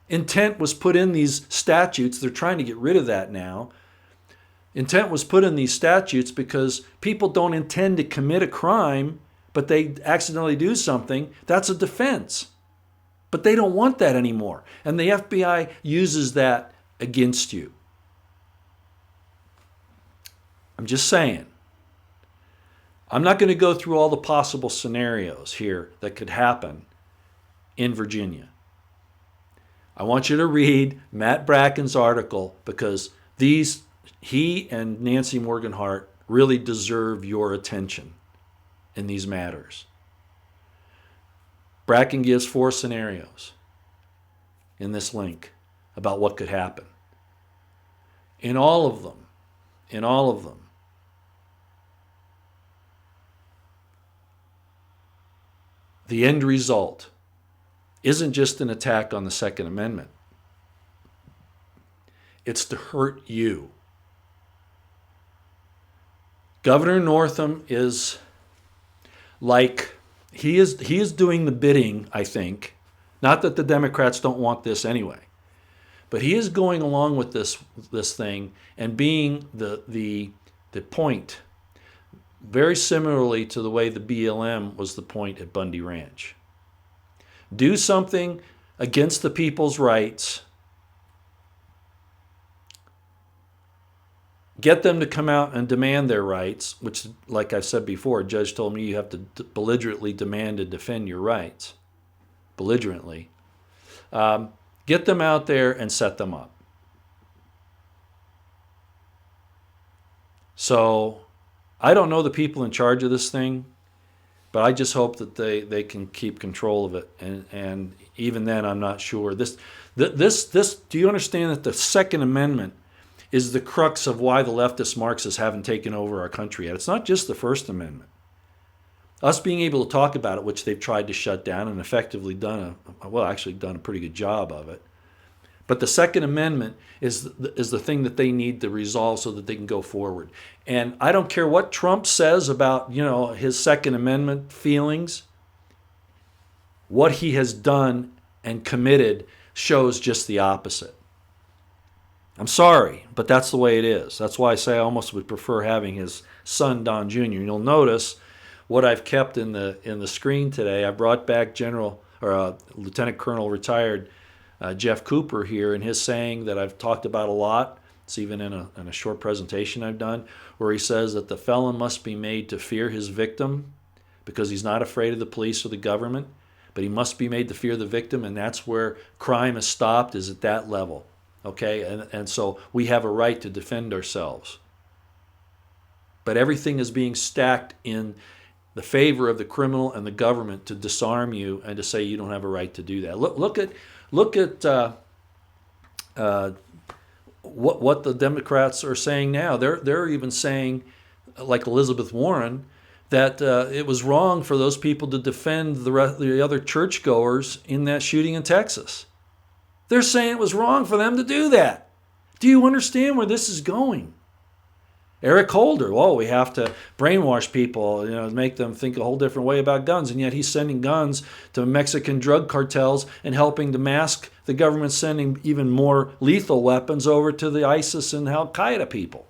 Intent was put in these statutes. They're trying to get rid of that now. Intent was put in these statutes because people don't intend to commit a crime, but they accidentally do something. That's a defense. But they don't want that anymore. And the FBI uses that against you. I'm just saying. I'm not going to go through all the possible scenarios here that could happen in Virginia. I want you to read Matt Bracken's article because he and Nancy Morganhart really deserve your attention in these matters. Bracken gives 4 scenarios in this link about what could happen. In all of them, the end result isn't just an attack on the Second Amendment. It's to hurt you. Governor Northam is like, he is doing the bidding, I think. Not that the Democrats don't want this anyway, but he is going along with this thing and being the point, very similarly to the way the BLM was the point at Bundy Ranch. Do something against the people's rights. Get them to come out and demand their rights, which, like I said before, a judge told me you have to belligerently demand and defend your rights. Belligerently. Get them out there and set them up. So, I don't know the people in charge of this thing, but I just hope that they can keep control of it. And even then, I'm not sure. Do you understand that the Second Amendment is the crux of why the leftist Marxists haven't taken over our country yet? It's not just the First Amendment. Us being able to talk about it, which they've tried to shut down and effectively done a pretty good job of it. But the Second Amendment is the thing that they need to resolve so that they can go forward. And I don't care what Trump says about, his Second Amendment feelings. What he has done and committed shows just the opposite. I'm sorry, but that's the way it is. That's why I say I almost would prefer having his son, Don Jr. You'll notice what I've kept in the screen today. I brought back Lieutenant Colonel retired Jeff Cooper here, and his saying that I've talked about a lot. It's even in a short presentation I've done, where he says that the felon must be made to fear his victim because he's not afraid of the police or the government, but he must be made to fear the victim, and that's where crime is stopped, is at that level. Okay, and so we have a right to defend ourselves. But everything is being stacked in the favor of the criminal and the government to disarm you and to say you don't have a right to do that. Look at what the Democrats are saying now. They're even saying, like Elizabeth Warren, that it was wrong for those people to defend the other churchgoers in that shooting in Texas. They're saying it was wrong for them to do that. Do you understand where this is going? Eric Holder, we have to brainwash people, make them think a whole different way about guns, and yet he's sending guns to Mexican drug cartels and helping to mask the government sending even more lethal weapons over to the ISIS and Al-Qaeda people.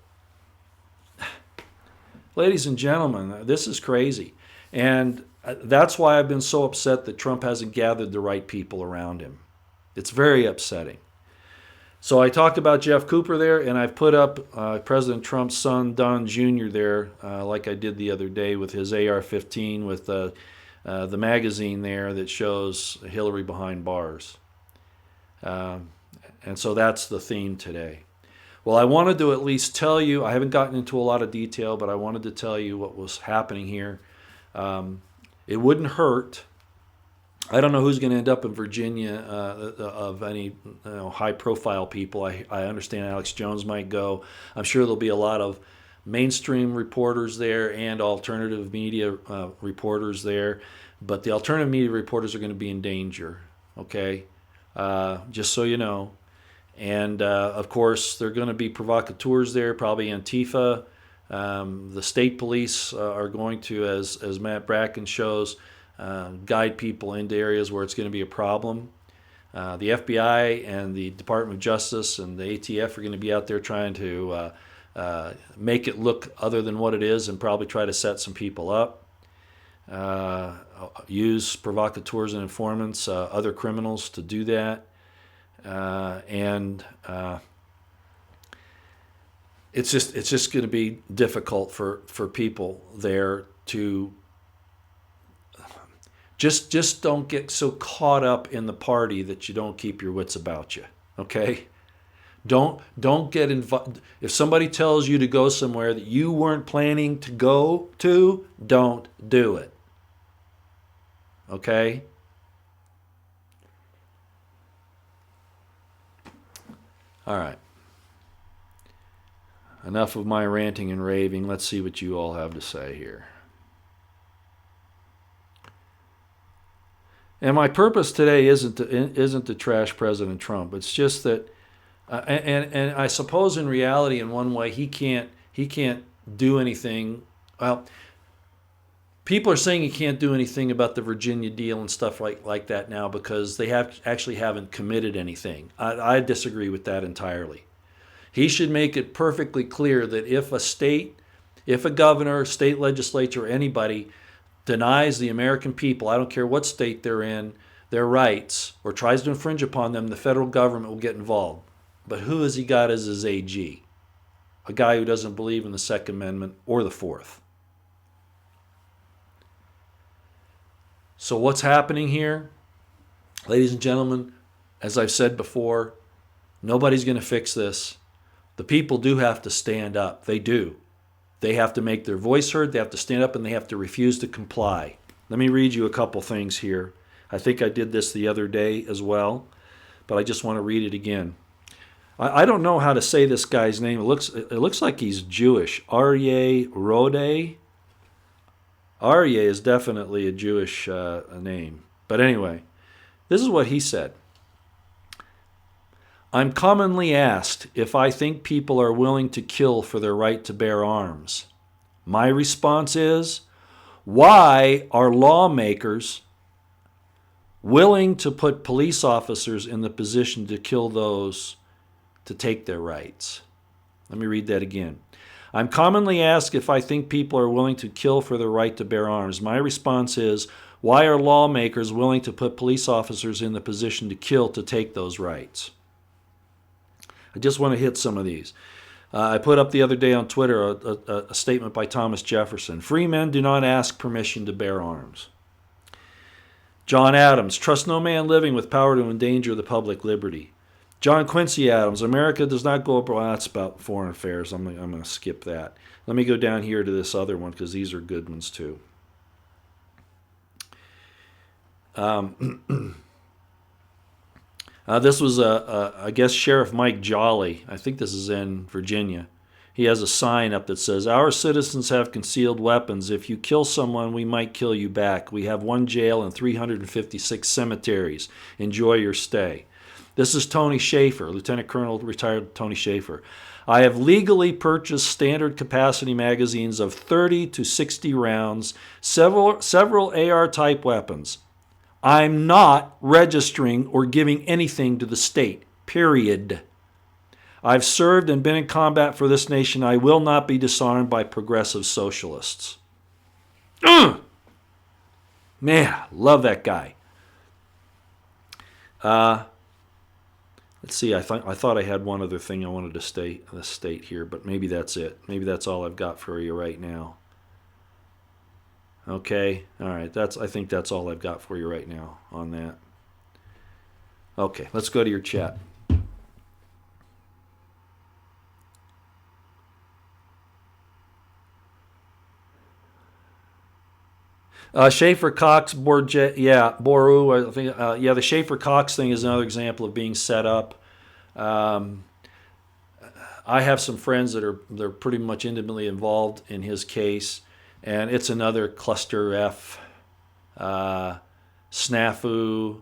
Ladies and gentlemen, this is crazy. And that's why I've been so upset that Trump hasn't gathered the right people around him. It's very upsetting. So I talked about Jeff Cooper there, and I've put up President Trump's son, Don Jr. there, like I did the other day with his AR-15 with the magazine there that shows Hillary behind bars. And so that's the theme today. Well, I wanted to at least tell you, I haven't gotten into a lot of detail, but I wanted to tell you what was happening here. It wouldn't hurt. I don't know who's going to end up in Virginia of any high-profile people. I understand Alex Jones might go. I'm sure there'll be a lot of mainstream reporters there and alternative media reporters there. But the alternative media reporters are going to be in danger, okay? Just so you know. And, of course, there are going to be provocateurs there, probably Antifa. The state police are going to, as Matt Bracken shows, guide people into areas where it's going to be a problem. The FBI and the Department of Justice and the ATF are going to be out there trying to make it look other than what it is and probably try to set some people up. Use provocateurs and informants, other criminals to do that. It's just going to be difficult for people there to just don't get so caught up in the party that you don't keep your wits about you. Okay? Don't get involved. If somebody tells you to go somewhere that you weren't planning to go to, don't do it. Okay? All right. Enough of my ranting and raving. Let's see what you all have to say here. And my purpose today isn't to trash President Trump. It's just that, and I suppose in reality, in one way, he can't do anything. Well, people are saying he can't do anything about the Virginia deal and stuff like that now because they haven't committed anything. I disagree with that entirely. He should make it perfectly clear that if a governor, state legislature, or anybody denies the American people, I don't care what state they're in, their rights, or tries to infringe upon them, the federal government will get involved. But who has he got as his AG? A guy who doesn't believe in the Second Amendment or the Fourth. So what's happening here? Ladies and gentlemen, as I've said before, nobody's going to fix this. The people do have to stand up. They do. They have to make their voice heard. They have to stand up and they have to refuse to comply. Let me read you a couple things here. I think I did this the other day as well, but I just want to read it again. I don't know how to say this guy's name. It looks like he's Jewish. Aryeh Rodeh. Aryeh is definitely a Jewish name. But anyway, this is what he said. I'm commonly asked if I think people are willing to kill for their right to bear arms. My response is, why are lawmakers willing to put police officers in the position to kill those to take their rights? Let me read that again. I'm commonly asked if I think people are willing to kill for their right to bear arms. My response is, why are lawmakers willing to put police officers in the position to kill to take those rights? I just want to hit some of these. I put up the other day on Twitter a statement by Thomas Jefferson. Free men do not ask permission to bear arms. John Adams, trust no man living with power to endanger the public liberty. John Quincy Adams, America does not go abroad. Well, that's about foreign affairs. I'm going to skip that. Let me go down here to this other one because these are good ones too. This was, I guess, Sheriff Mike Jolly. I think this is in Virginia. He has a sign up that says, our citizens have concealed weapons. If you kill someone, we might kill you back. We have one jail and 356 cemeteries. Enjoy your stay. This is Tony Schaefer, Lieutenant Colonel retired Tony Schaefer. I have legally purchased standard capacity magazines of 30 to 60 rounds, several AR-type weapons. I'm not registering or giving anything to the state, period. I've served and been in combat for this nation. I will not be disarmed by progressive socialists. Man, love that guy. Let's see, I thought I had one other thing I wanted to state here, but maybe that's it. Maybe that's all I've got for you right now. Okay, all right. I think that's all I've got for you right now on that. Okay, let's go to your chat. Schaefer Cox Boru. I think the Schaefer Cox thing is another example of being set up. I have some friends they're pretty much intimately involved in his case. And it's another cluster F, snafu,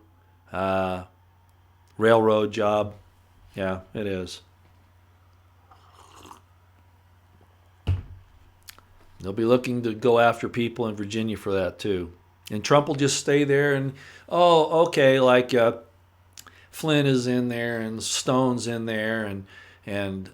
railroad job. Yeah, it is. They'll be looking to go after people in Virginia for that too. And Trump will just stay there and, like Flynn is in there and Stone's in there and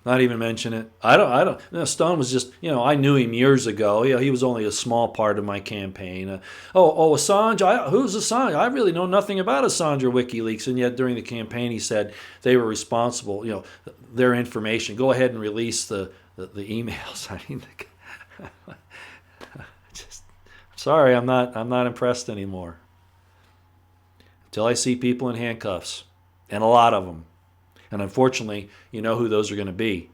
not even mention it. I don't. Stone was just, I knew him years ago. He was only a small part of my campaign. Assange. Who's Assange? I really know nothing about Assange or WikiLeaks. And yet during the campaign, he said they were responsible. Their information. Go ahead and release the emails. I mean, sorry, I'm not impressed anymore. Until I see people in handcuffs, and a lot of them. And unfortunately, you know who those are going to be.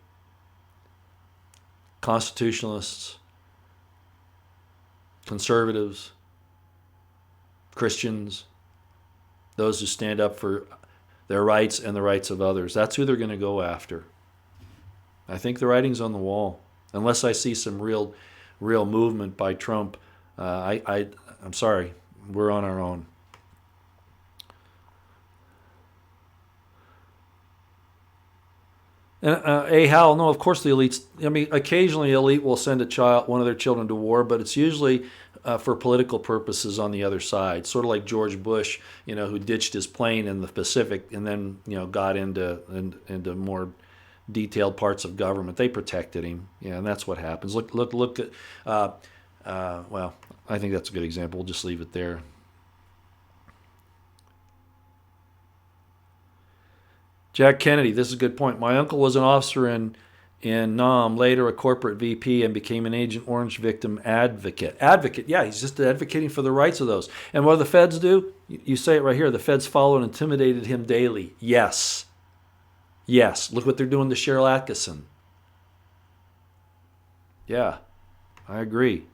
Constitutionalists, conservatives, Christians, those who stand up for their rights and the rights of others. That's who they're going to go after. I think the writing's on the wall. Unless I see some real movement by Trump, I'm sorry, we're on our own. And Hal, no, of course the elites. I mean, occasionally the elite will send one of their children to war, but it's usually for political purposes on the other side. Sort of like George Bush, who ditched his plane in the Pacific and then, got into more detailed parts of government. They protected him, and that's what happens. Look at. Well, I think that's a good example. We'll just leave it there. Jack Kennedy, this is a good point. My uncle was an officer in Nam, later a corporate VP, and became an Agent Orange victim advocate. Advocate, yeah, he's just advocating for the rights of those. And what do the feds do? You say it right here. The feds followed and intimidated him daily. Yes. Yes. Look what they're doing to Cheryl Attkisson. Yeah, I agree.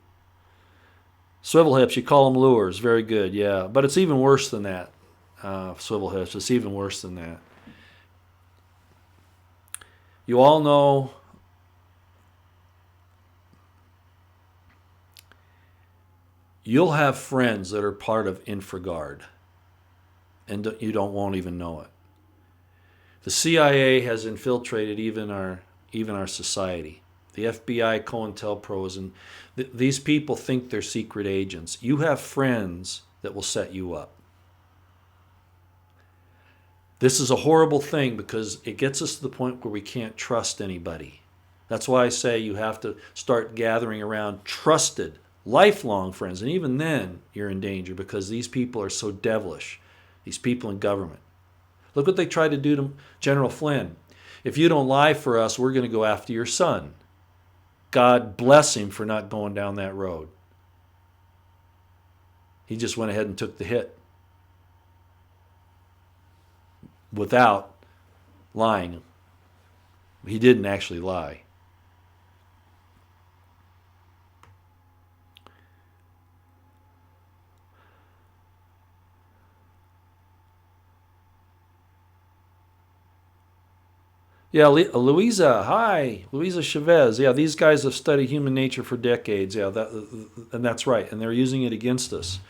Swivel hips, you call them lures. Very good, yeah. But it's even worse than that. Swivel hips, it's even worse than that. You all know you'll have friends that are part of InfraGard, and won't even know it. The CIA has infiltrated even our society. The FBI, Cointelpro, and these people think they're secret agents. You have friends that will set you up. This is a horrible thing because it gets us to the point where we can't trust anybody. That's why I say you have to start gathering around trusted, lifelong friends. And even then, you're in danger because these people are so devilish, these people in government. Look what they tried to do to General Flynn. If you don't lie for us, we're going to go after your son. God bless him for not going down that road. He just went ahead and took the hit without lying. He didn't actually lie. Yeah, Louisa, hi, Louisa Chavez. Yeah, these guys have studied human nature for decades. Yeah, and that's right, and they're using it against us.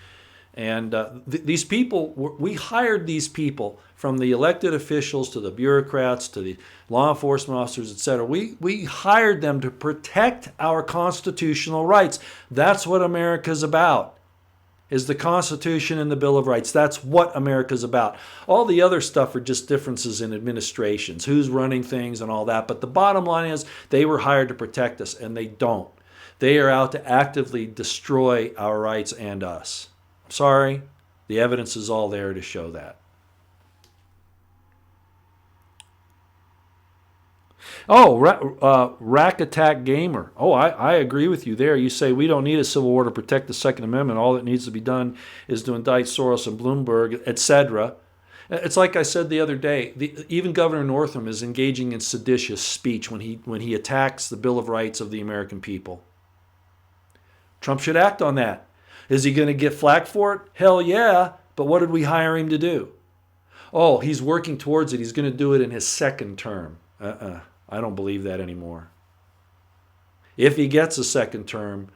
And these people, we hired these people, from the elected officials to the bureaucrats to the law enforcement officers, etc. We hired them to protect our constitutional rights. That's what America's about, is the Constitution and the Bill of Rights. That's what America's about. All the other stuff are just differences in administrations, who's running things and all that. But the bottom line is they were hired to protect us, and they don't. They are out to actively destroy our rights and us. Sorry, the evidence is all there to show that. Oh, Rack Attack Gamer. Oh, I agree with you there. You say we don't need a civil war to protect the Second Amendment. All that needs to be done is to indict Soros and Bloomberg, etc. It's like I said the other day. Even Governor Northam is engaging in seditious speech when he attacks the Bill of Rights of the American people. Trump should act on that. Is he going to get flack for it? Hell yeah. But what did we hire him to do? Oh, he's working towards it. He's going to do it in his second term. I don't believe that anymore. If he gets a second term,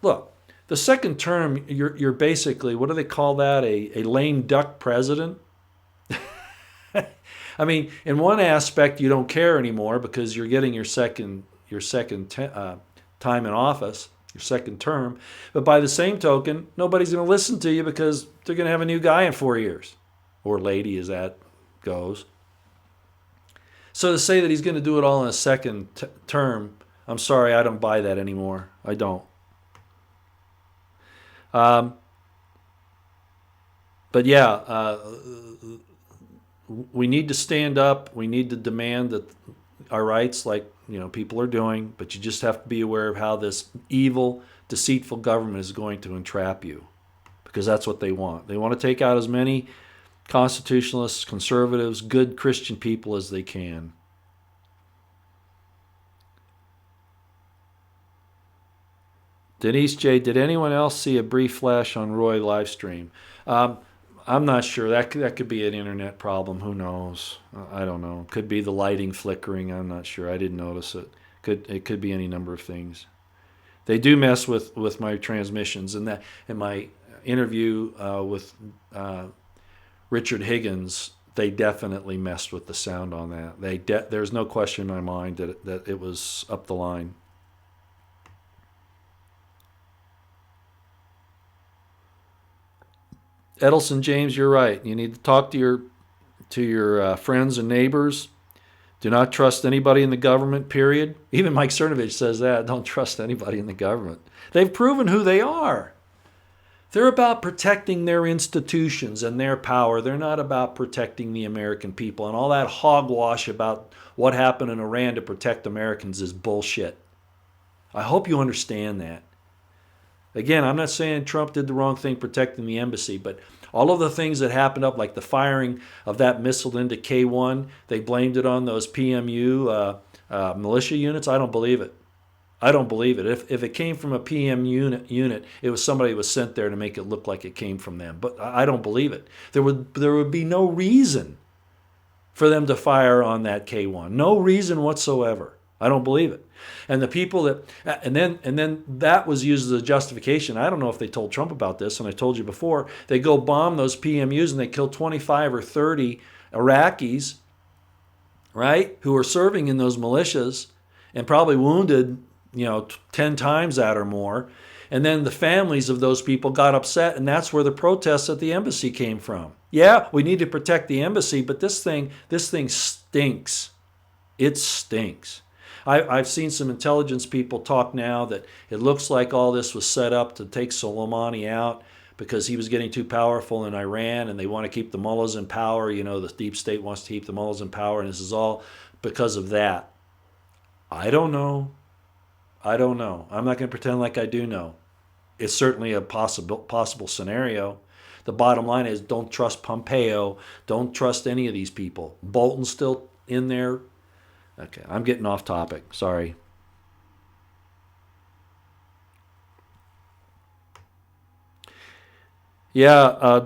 look, the second term, you're basically, what do they call that? A lame duck president? I mean, in one aspect, you don't care anymore because you're getting your second time in office, your second term. But by the same token, nobody's going to listen to you because they're going to have a new guy in 4 years, or lady, as that goes. So to say that he's going to do it all in a second term, I'm sorry, I don't buy that anymore. I don't. But yeah, we need to stand up. We need to demand that our rights, like people are doing. But you just have to be aware of how this evil, deceitful government is going to entrap you, because that's what they want. They want to take out as many constitutionalists, conservatives, good Christian people as they can. Denise J., did anyone else see a brief flash on Roy live stream? I'm not sure. That could be an internet problem. Who knows? I don't know. Could be the lighting flickering. I'm not sure. I didn't notice it. It could be any number of things. They do mess with my transmissions. And that in my interview with Richard Higgins, they definitely messed with the sound on that. There's no question in my mind that it was up the line. Edelson James, you're right. You need to talk to your friends and neighbors. Do not trust anybody in the government, period. Even Mike Cernovich says that. Don't trust anybody in the government. They've proven who they are. They're about protecting their institutions and their power. They're not about protecting the American people. And all that hogwash about what happened in Iran to protect Americans is bullshit. I hope you understand that. Again, I'm not saying Trump did the wrong thing protecting the embassy, but all of the things that happened up, like the firing of that missile into K1, they blamed it on those PMU militia units. I don't believe it. I don't believe it. If it came from a PM unit, it was somebody who was sent there to make it look like it came from them. But I don't believe it. There would be no reason for them to fire on that K1. No reason whatsoever. I don't believe it. And the people that and then that was used as a justification. I don't know if they told Trump about this, and I told you before. They go bomb those PMUs and they kill 25 or 30 Iraqis, right, who are serving in those militias, and probably wounded 10 times that or more. And then the families of those people got upset, and that's where the protests at the embassy came from. Yeah, we need to protect the embassy, but this thing stinks. It stinks. I've seen some intelligence people talk now that it looks like all this was set up to take Soleimani out because he was getting too powerful in Iran, and they want to keep the mullahs in power. The deep state wants to keep the mullahs in power, and this is all because of that. I don't know. I'm not going to pretend like I do know. It's certainly a possible scenario. The bottom line is, don't trust Pompeo. Don't trust any of these people. Bolton's still in there. Okay, I'm getting off topic. Sorry. Yeah,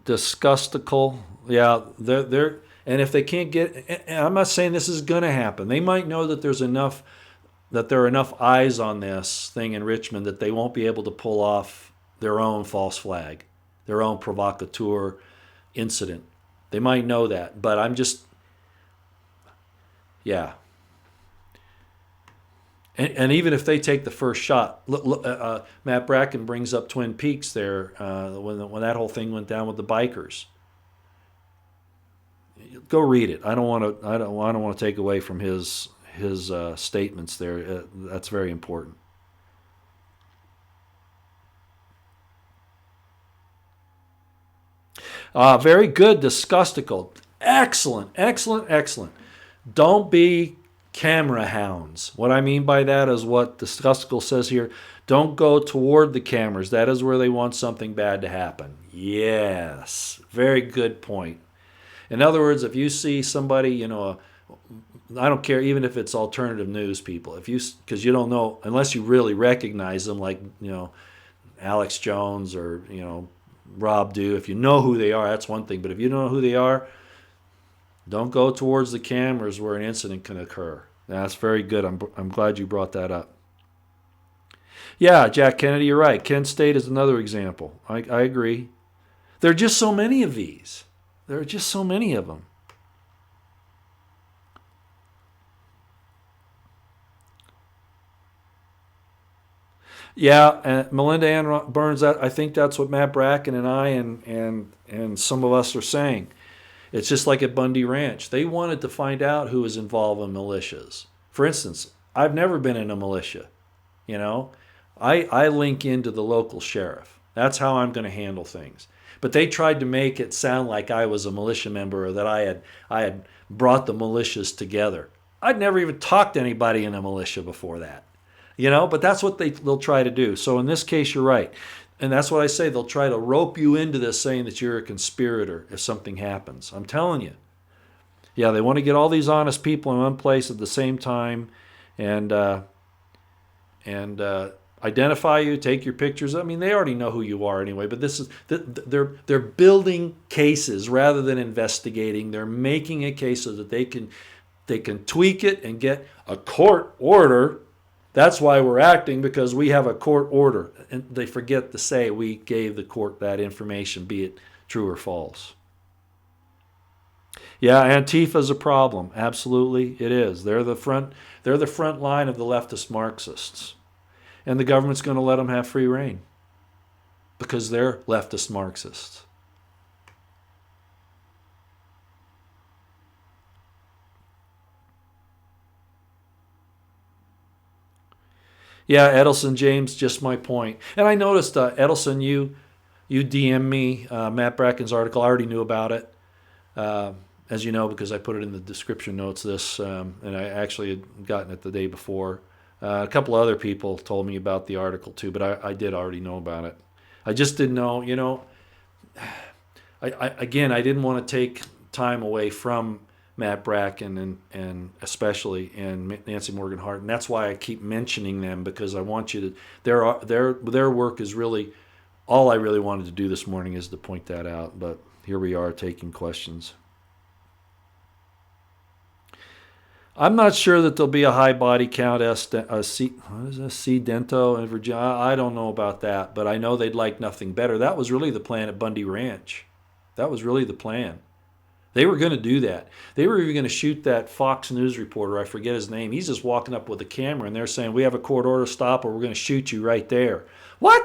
disgustical. Yeah, they're and if they can't get, and I'm not saying this is going to happen. They might know that there are enough eyes on this thing in Richmond that they won't be able to pull off their own false flag, their own provocateur incident. They might know that, but yeah. And even if they take the first shot, Matt Bracken brings up Twin Peaks there when that whole thing went down with the bikers. Go read it. I don't want to take away from his statements there. That's very important. Very good, disgustical. Excellent. Don't be camera hounds. What I mean by that is what disgustical says here. Don't go toward the cameras. That is where they want something bad to happen. Yes, very good point. In other words, if you see somebody, I don't care even if it's alternative news people. Because you don't know unless you really recognize them, like Alex Jones or Rob Dew. If you know who they are, that's one thing. But if you don't know who they are, don't go towards the cameras where an incident can occur. That's very good. I'm glad you brought that up. Yeah, Jack Kennedy, you're right. Kent State is another example. I agree. There are just so many of these. There are just so many of them. Yeah, and Melinda Ann Burns, I think that's what Matt Bracken and I and some of us are saying. It's just like at Bundy Ranch. They wanted to find out who was involved in militias. For instance, I've never been in a militia. I link into the local sheriff. That's how I'm going to handle things. But they tried to make it sound like I was a militia member or that I had brought the militias together. I'd never even talked to anybody in a militia before that. But that's what they'll try to do. So in this case, you're right. And that's what I say. They'll try to rope you into this saying that you're a conspirator if something happens. I'm telling you. Yeah, they want to get all these honest people in one place at the same time. And identify you, take your pictures. I mean, they already know who you are anyway. But this is they're building cases rather than investigating. They're making a case so that they can tweak it and get a court order. That's why we're acting, because we have a court order. And they forget to say we gave the court that information, be it true or false. Yeah, Antifa's a problem. Absolutely, it is. They're the front line of the leftist Marxists. And the government's going to let them have free reign because they're leftist Marxists. Yeah, Edelson James, just my point. And I noticed, Edelson, you DM me Matt Bracken's article. I already knew about it, as you know, because I put it in the description notes. And I actually had gotten it the day before. A couple of other people told me about the article too, but I did already know about it. I just didn't know, I didn't want to take time away from Matt Bracken and especially and Nancy Morgan Hart, and that's why I keep mentioning them, because I want you to their work is really all I really wanted to do this morning, is to point that out. But here we are taking questions. I'm not sure that there'll be a high body count C Dento in Virginia. I don't know about that, but I know they'd like nothing better. That was really the plan at Bundy Ranch. That was really the plan. They were going to do that. They were even going to shoot that Fox News reporter. I forget his name. He's just walking up with a camera, and they're saying, "We have a court order, stop, or we're going to shoot you right there." What?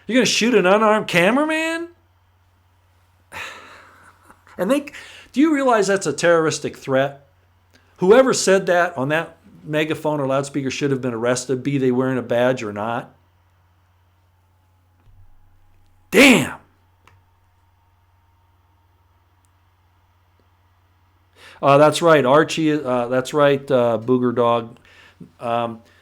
You're going to shoot an unarmed cameraman? And do you realize that's a terroristic threat? Whoever said that on that megaphone or loudspeaker should have been arrested, be they wearing a badge or not. Damn. That's right, Archie. That's right, Booger Dog.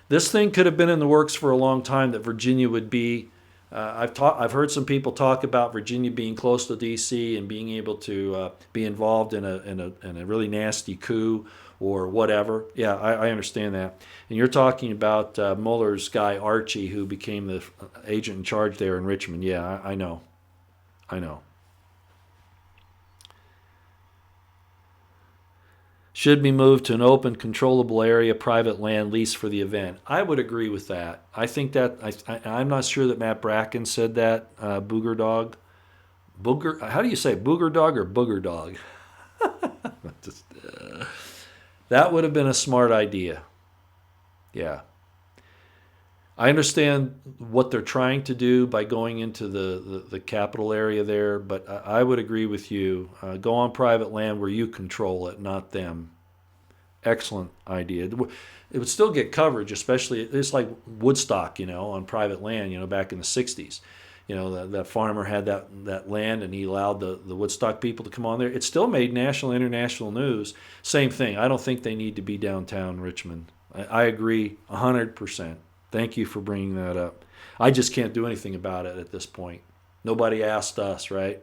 This thing could have been in the works for a long time, that Virginia would be. I've heard some people talk about Virginia being close to D.C. and being able to be involved in a really nasty coup or whatever. Yeah, I understand that. And you're talking about Mueller's guy Archie, who became the agent in charge there in Richmond. Yeah, I know. Should be moved to an open, controllable area, private land lease for the event. I would agree with that. I think that I'm not sure that Matt Bracken said that. Booger Dog, Booger. How do you say it, Booger Dog or Booger Dog? That would have been a smart idea. Yeah. I understand what they're trying to do by going into the capital area there, but I would agree with you. Go on private land where you control it, not them. Excellent idea. It would still get coverage, especially it's like Woodstock, on private land, back in the 60s. That farmer had that land, and he allowed the Woodstock people to come on there. It still made national, international news. Same thing. I don't think they need to be downtown Richmond. I agree 100%. Thank you for bringing that up. I just can't do anything about it at this point. Nobody asked us, right?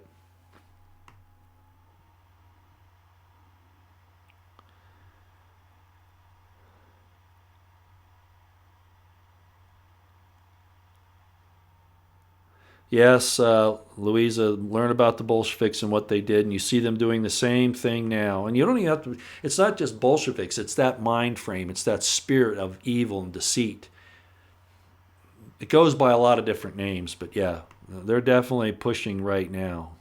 Yes, Louisa, learn about the Bolsheviks and what they did, and you see them doing the same thing now. And you don't even have to, it's not just Bolsheviks, it's that mind frame, it's that spirit of evil and deceit. It goes by a lot of different names, but yeah, they're definitely pushing right now.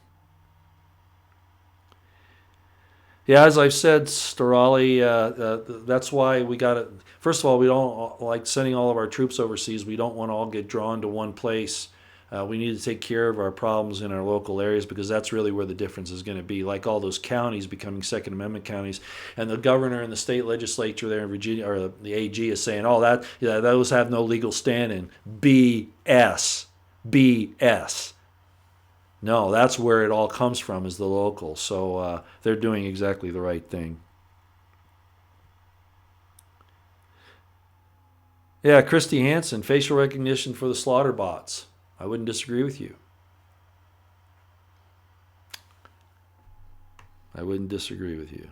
Yeah, as I've said, Storali, that's why we got to. First of all, we don't like sending all of our troops overseas. We don't want to all get drawn to one place. We need to take care of our problems in our local areas, because that's really where the difference is going to be. Like all those counties becoming Second Amendment counties, and the governor and the state legislature there in Virginia, or the AG, is saying, "Oh, those have no legal standing." BS, BS. No, that's where it all comes from, is the local. So they're doing exactly the right thing. Yeah, Christy Hansen, facial recognition for the slaughter bots. I wouldn't disagree with you. I wouldn't disagree with you.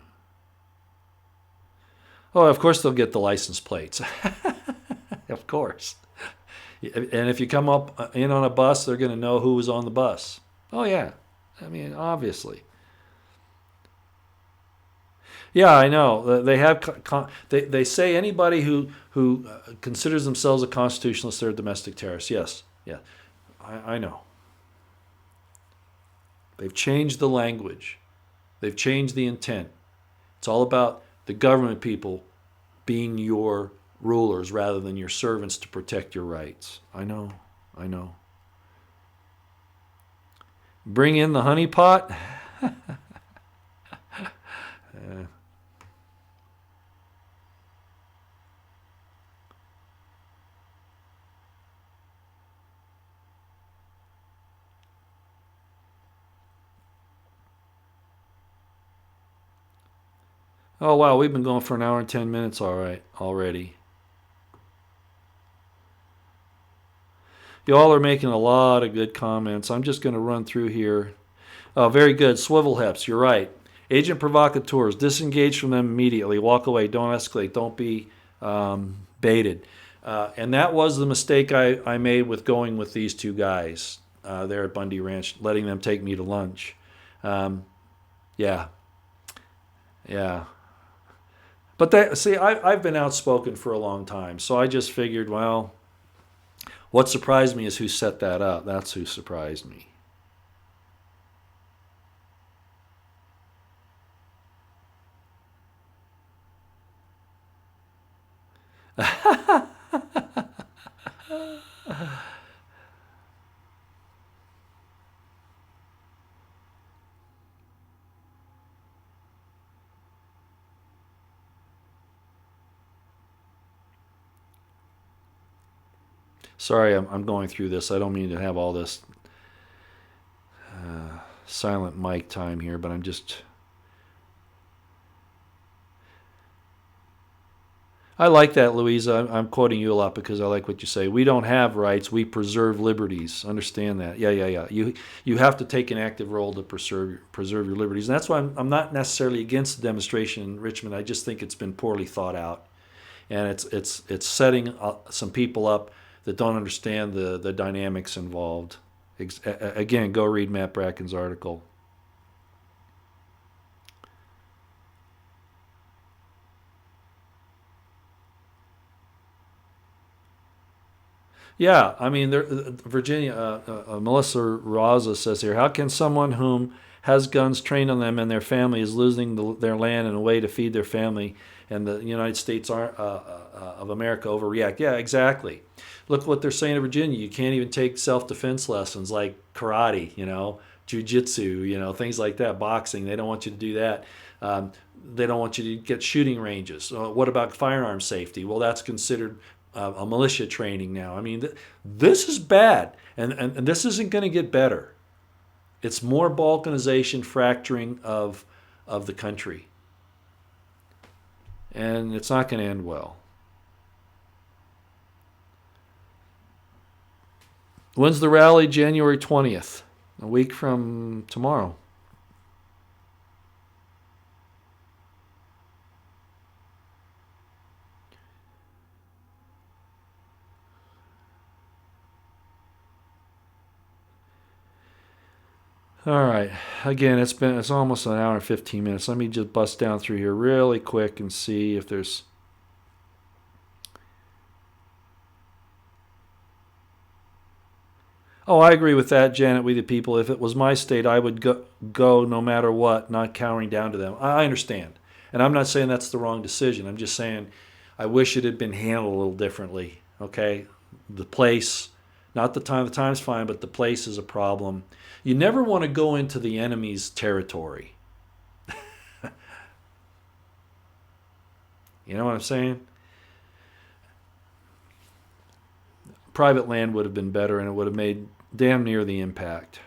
Oh, of course they'll get the license plates. Of course. And if you come up in on a bus, they're going to know who was on the bus. Oh, yeah. I mean, obviously. Yeah, I know. They have they say anybody who considers themselves a constitutionalist, they're a domestic terrorist. Yes, yeah, I know. They've changed the language. They've changed the intent. It's all about the government people being your rulers rather than your servants to protect your rights. I know. I know. Bring in the honeypot. Oh wow, we've been going for an hour and 10 minutes. All right, already. Y'all are making a lot of good comments. I'm just going to run through here. Oh, very good. Swivel heps, you're right. Agent provocateurs, disengage from them immediately. Walk away. Don't escalate. Don't be baited. And that was the mistake I made with going with these two guys there at Bundy Ranch, letting them take me to lunch. Yeah, yeah. But I've been outspoken for a long time, so I just figured, well, what surprised me is who set that up. That's who surprised me. Sorry, I'm going through this. I don't mean to have all this silent mic time here, but I'm just... I like that, Louisa. I'm quoting you a lot because I like what you say. We don't have rights. We preserve liberties. Understand that. Yeah. You have to take an active role to preserve your liberties. And that's why I'm not necessarily against the demonstration in Richmond. I just think it's been poorly thought out. And it's setting some people up that don't understand the dynamics involved. Again, go read Matt Bracken's article. Yeah, I mean, Virginia, Melissa Raza says here, how can someone whom has guns trained on them and their family is losing their land and a way to feed their family, and the United States of America overreact? Yeah, exactly. Look what they're saying in Virginia. You can't even take self-defense lessons like karate, jiu-jitsu, things like that, boxing. They don't want you to do that. They don't want you to get shooting ranges. What about firearm safety? Well, that's considered a militia training now. I mean, this is bad, and this isn't going to get better. It's more balkanization, fracturing of the country, and it's not going to end well. When's the rally? January 20th, a week from tomorrow. All right. Again, it's almost an hour and 15 minutes. Let me just bust down through here really quick and see if there's... Oh, I agree with that, Janet. We the people. If it was my state, I would go no matter what, not cowering down to them. I understand. And I'm not saying that's the wrong decision. I'm just saying I wish it had been handled a little differently. Okay? The place, not the time. The time's fine, but the place is a problem. You never want to go into the enemy's territory. You know what I'm saying? Private land would have been better, and it would have made damn near the impact.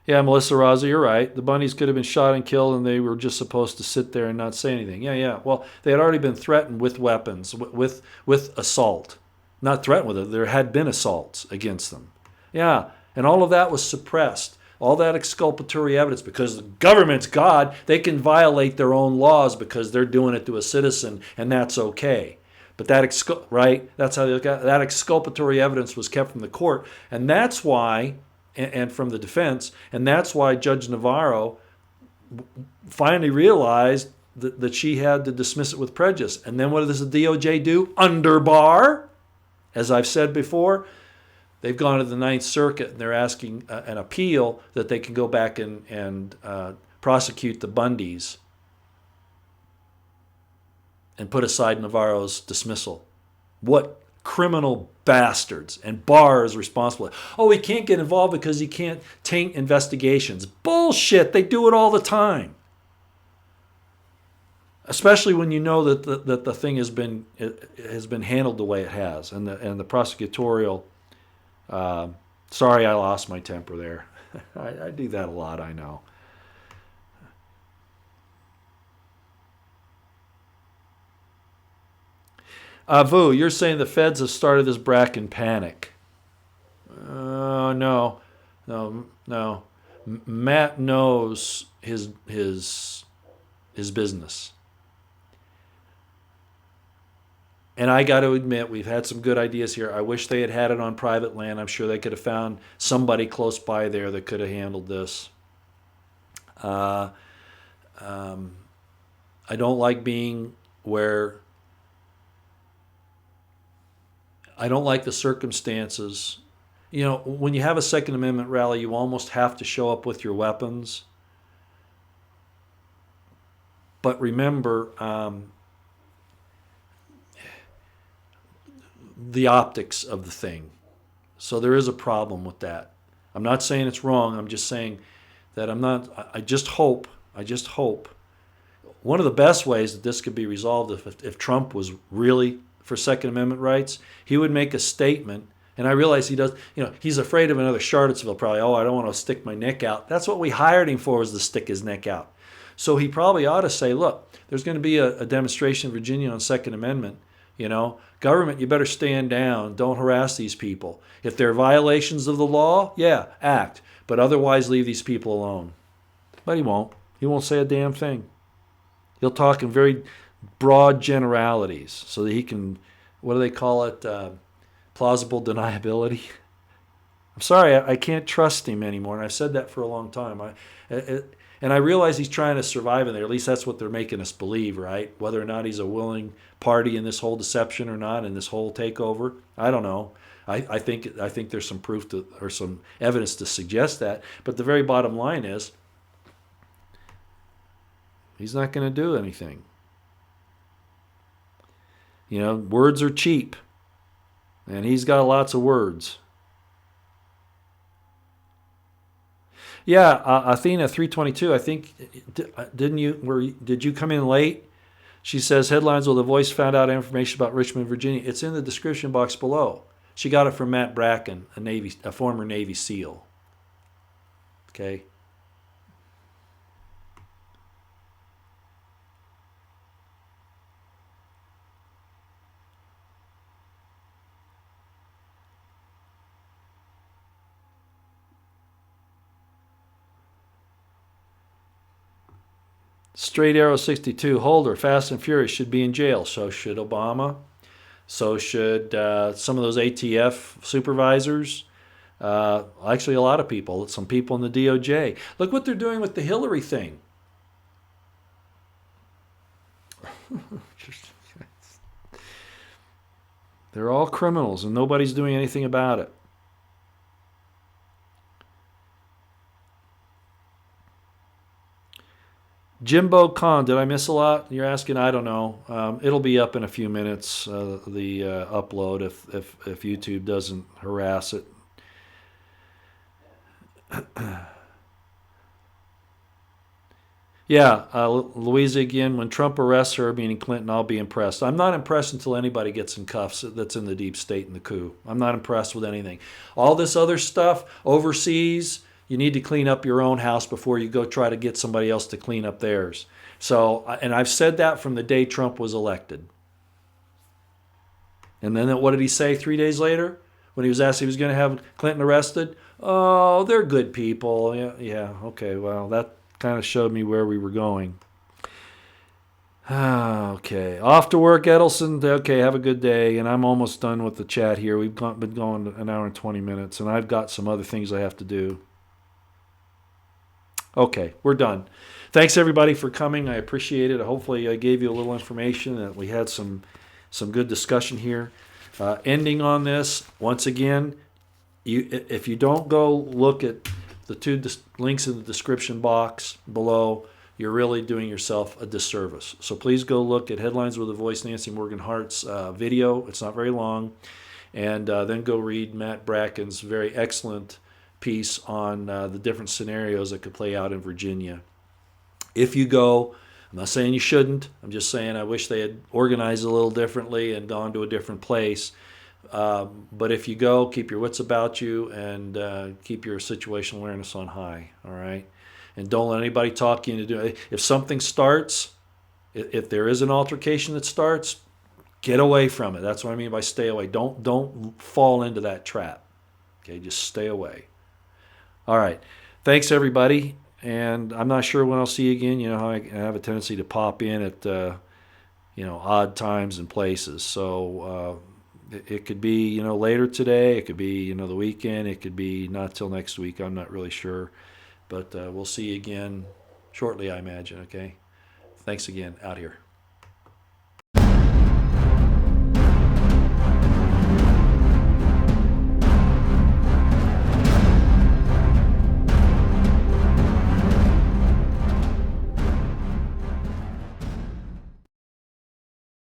Yeah, Melissa Raza, you're right. The Bundys could have been shot and killed, and they were just supposed to sit there and not say anything. Yeah. Well, they had already been threatened with weapons, with assault. Not threatened with it. There had been assaults against them. Yeah, and all of that was suppressed. all that exculpatory evidence, because the government's God, they can violate their own laws because they're doing it to a citizen, and that's okay. But right? That's how they got that exculpatory evidence was kept from the court, and that's why, and from the defense, and that's why Judge Navarro finally realized that she had to dismiss it with prejudice. And then what does the DOJ do? Under bar, as I've said before. They've gone to the Ninth Circuit and they're asking an appeal that they can go back and prosecute the Bundys and put aside Navarro's dismissal. What criminal bastards. And Barr is responsible. Oh, he can't get involved because he can't taint investigations. Bullshit. They do it all the time. Especially when you know that the thing has been handled the way it has, and the prosecutorial. Sorry, I lost my temper there. I do that a lot, I know. Vu, you're saying the feds have started this Bracken panic. No. Matt knows his business. And I got to admit, we've had some good ideas here. I wish they had it on private land. I'm sure they could have found somebody close by there that could have handled this. I don't like being where... I don't like the circumstances. You know, when you have a Second Amendment rally, you almost have to show up with your weapons. But remember... the optics of the thing. So there is a problem with that. I'm not saying it's wrong. I'm just saying that I just hope. One of the best ways that this could be resolved if Trump was really for Second Amendment rights, he would make a statement. And I realize he does, he's afraid of another Charlottesville probably. Oh, I don't want to stick my neck out. That's what we hired him for, was to stick his neck out. So he probably ought to say, look, there's going to be a demonstration in Virginia on Second Amendment. Government, you better stand down. Don't harass these people. If they're violations of the law, yeah, act. But otherwise, leave these people alone. But he won't. He won't say a damn thing. He'll talk in very broad generalities so that he can, what do they call it, plausible deniability. I'm sorry, I can't trust him anymore, and I've said that for a long time. And I realize he's trying to survive in there. At least that's what they're making us believe, right? Whether or not he's a willing party in this whole deception or not, in this whole takeover, I don't know. I think there's some proof or some evidence to suggest that. But the very bottom line is, he's not going to do anything. Words are cheap, and he's got lots of words. Yeah, Athena 322. I think did you come in late? She says headlines. Well, The Voice found out information about Richmond, Virginia. It's in the description box below. She got it from Matt Bracken, a former Navy SEAL. Okay. Straight Arrow 62, Holder, Fast and Furious should be in jail. So should Obama. So should some of those ATF supervisors. Actually, a lot of people. Some people in the DOJ. Look what they're doing with the Hillary thing. They're all criminals, and nobody's doing anything about it. Jimbo Khan, did I miss a lot? You're asking. I don't know. It'll be up in a few minutes. The upload, if YouTube doesn't harass it. Yeah, Louisa again. When Trump arrests her, meaning Clinton, I'll be impressed. I'm not impressed until anybody gets in cuffs that's in the deep state and the coup. I'm not impressed with anything. All this other stuff overseas. You need to clean up your own house before you go try to get somebody else to clean up theirs. So, and I've said that from the day Trump was elected. And then what did he say 3 days later? when he was asked if he was going to have Clinton arrested. Oh, they're good people. Yeah, okay, well, that kind of showed me where we were going. Okay, off to work, Edelson. Okay, have a good day. And I'm almost done with the chat here. We've been going an hour and 20 minutes, and I've got some other things I have to do. Okay, we're done. Thanks everybody for coming. I appreciate it. Hopefully I gave you a little information and we had some good discussion here. Ending on this, once again, if you don't go look at the two links in the description box below, you're really doing yourself a disservice. So please go look at Headlines with a Voice, Nancy Morgan Hart's video. It's not very long. And then go read Matt Bracken's very excellent piece on the different scenarios that could play out in Virginia. If you go, I'm not saying you shouldn't. I'm just saying I wish they had organized a little differently and gone to a different place. But if you go, keep your wits about you and keep your situational awareness on high, all right? And don't let anybody talk you into doing it. If something starts, if there is an altercation that starts, get away from it. That's what I mean by stay away. Don't fall into that trap. Okay, just stay away. All right. Thanks, everybody. And I'm not sure when I'll see you again. You know how I have a tendency to pop in at odd times and places. So it could be later today. It could be the weekend. It could be not till next week. I'm not really sure, but we'll see you again shortly, I imagine. Okay. Thanks again. Out here.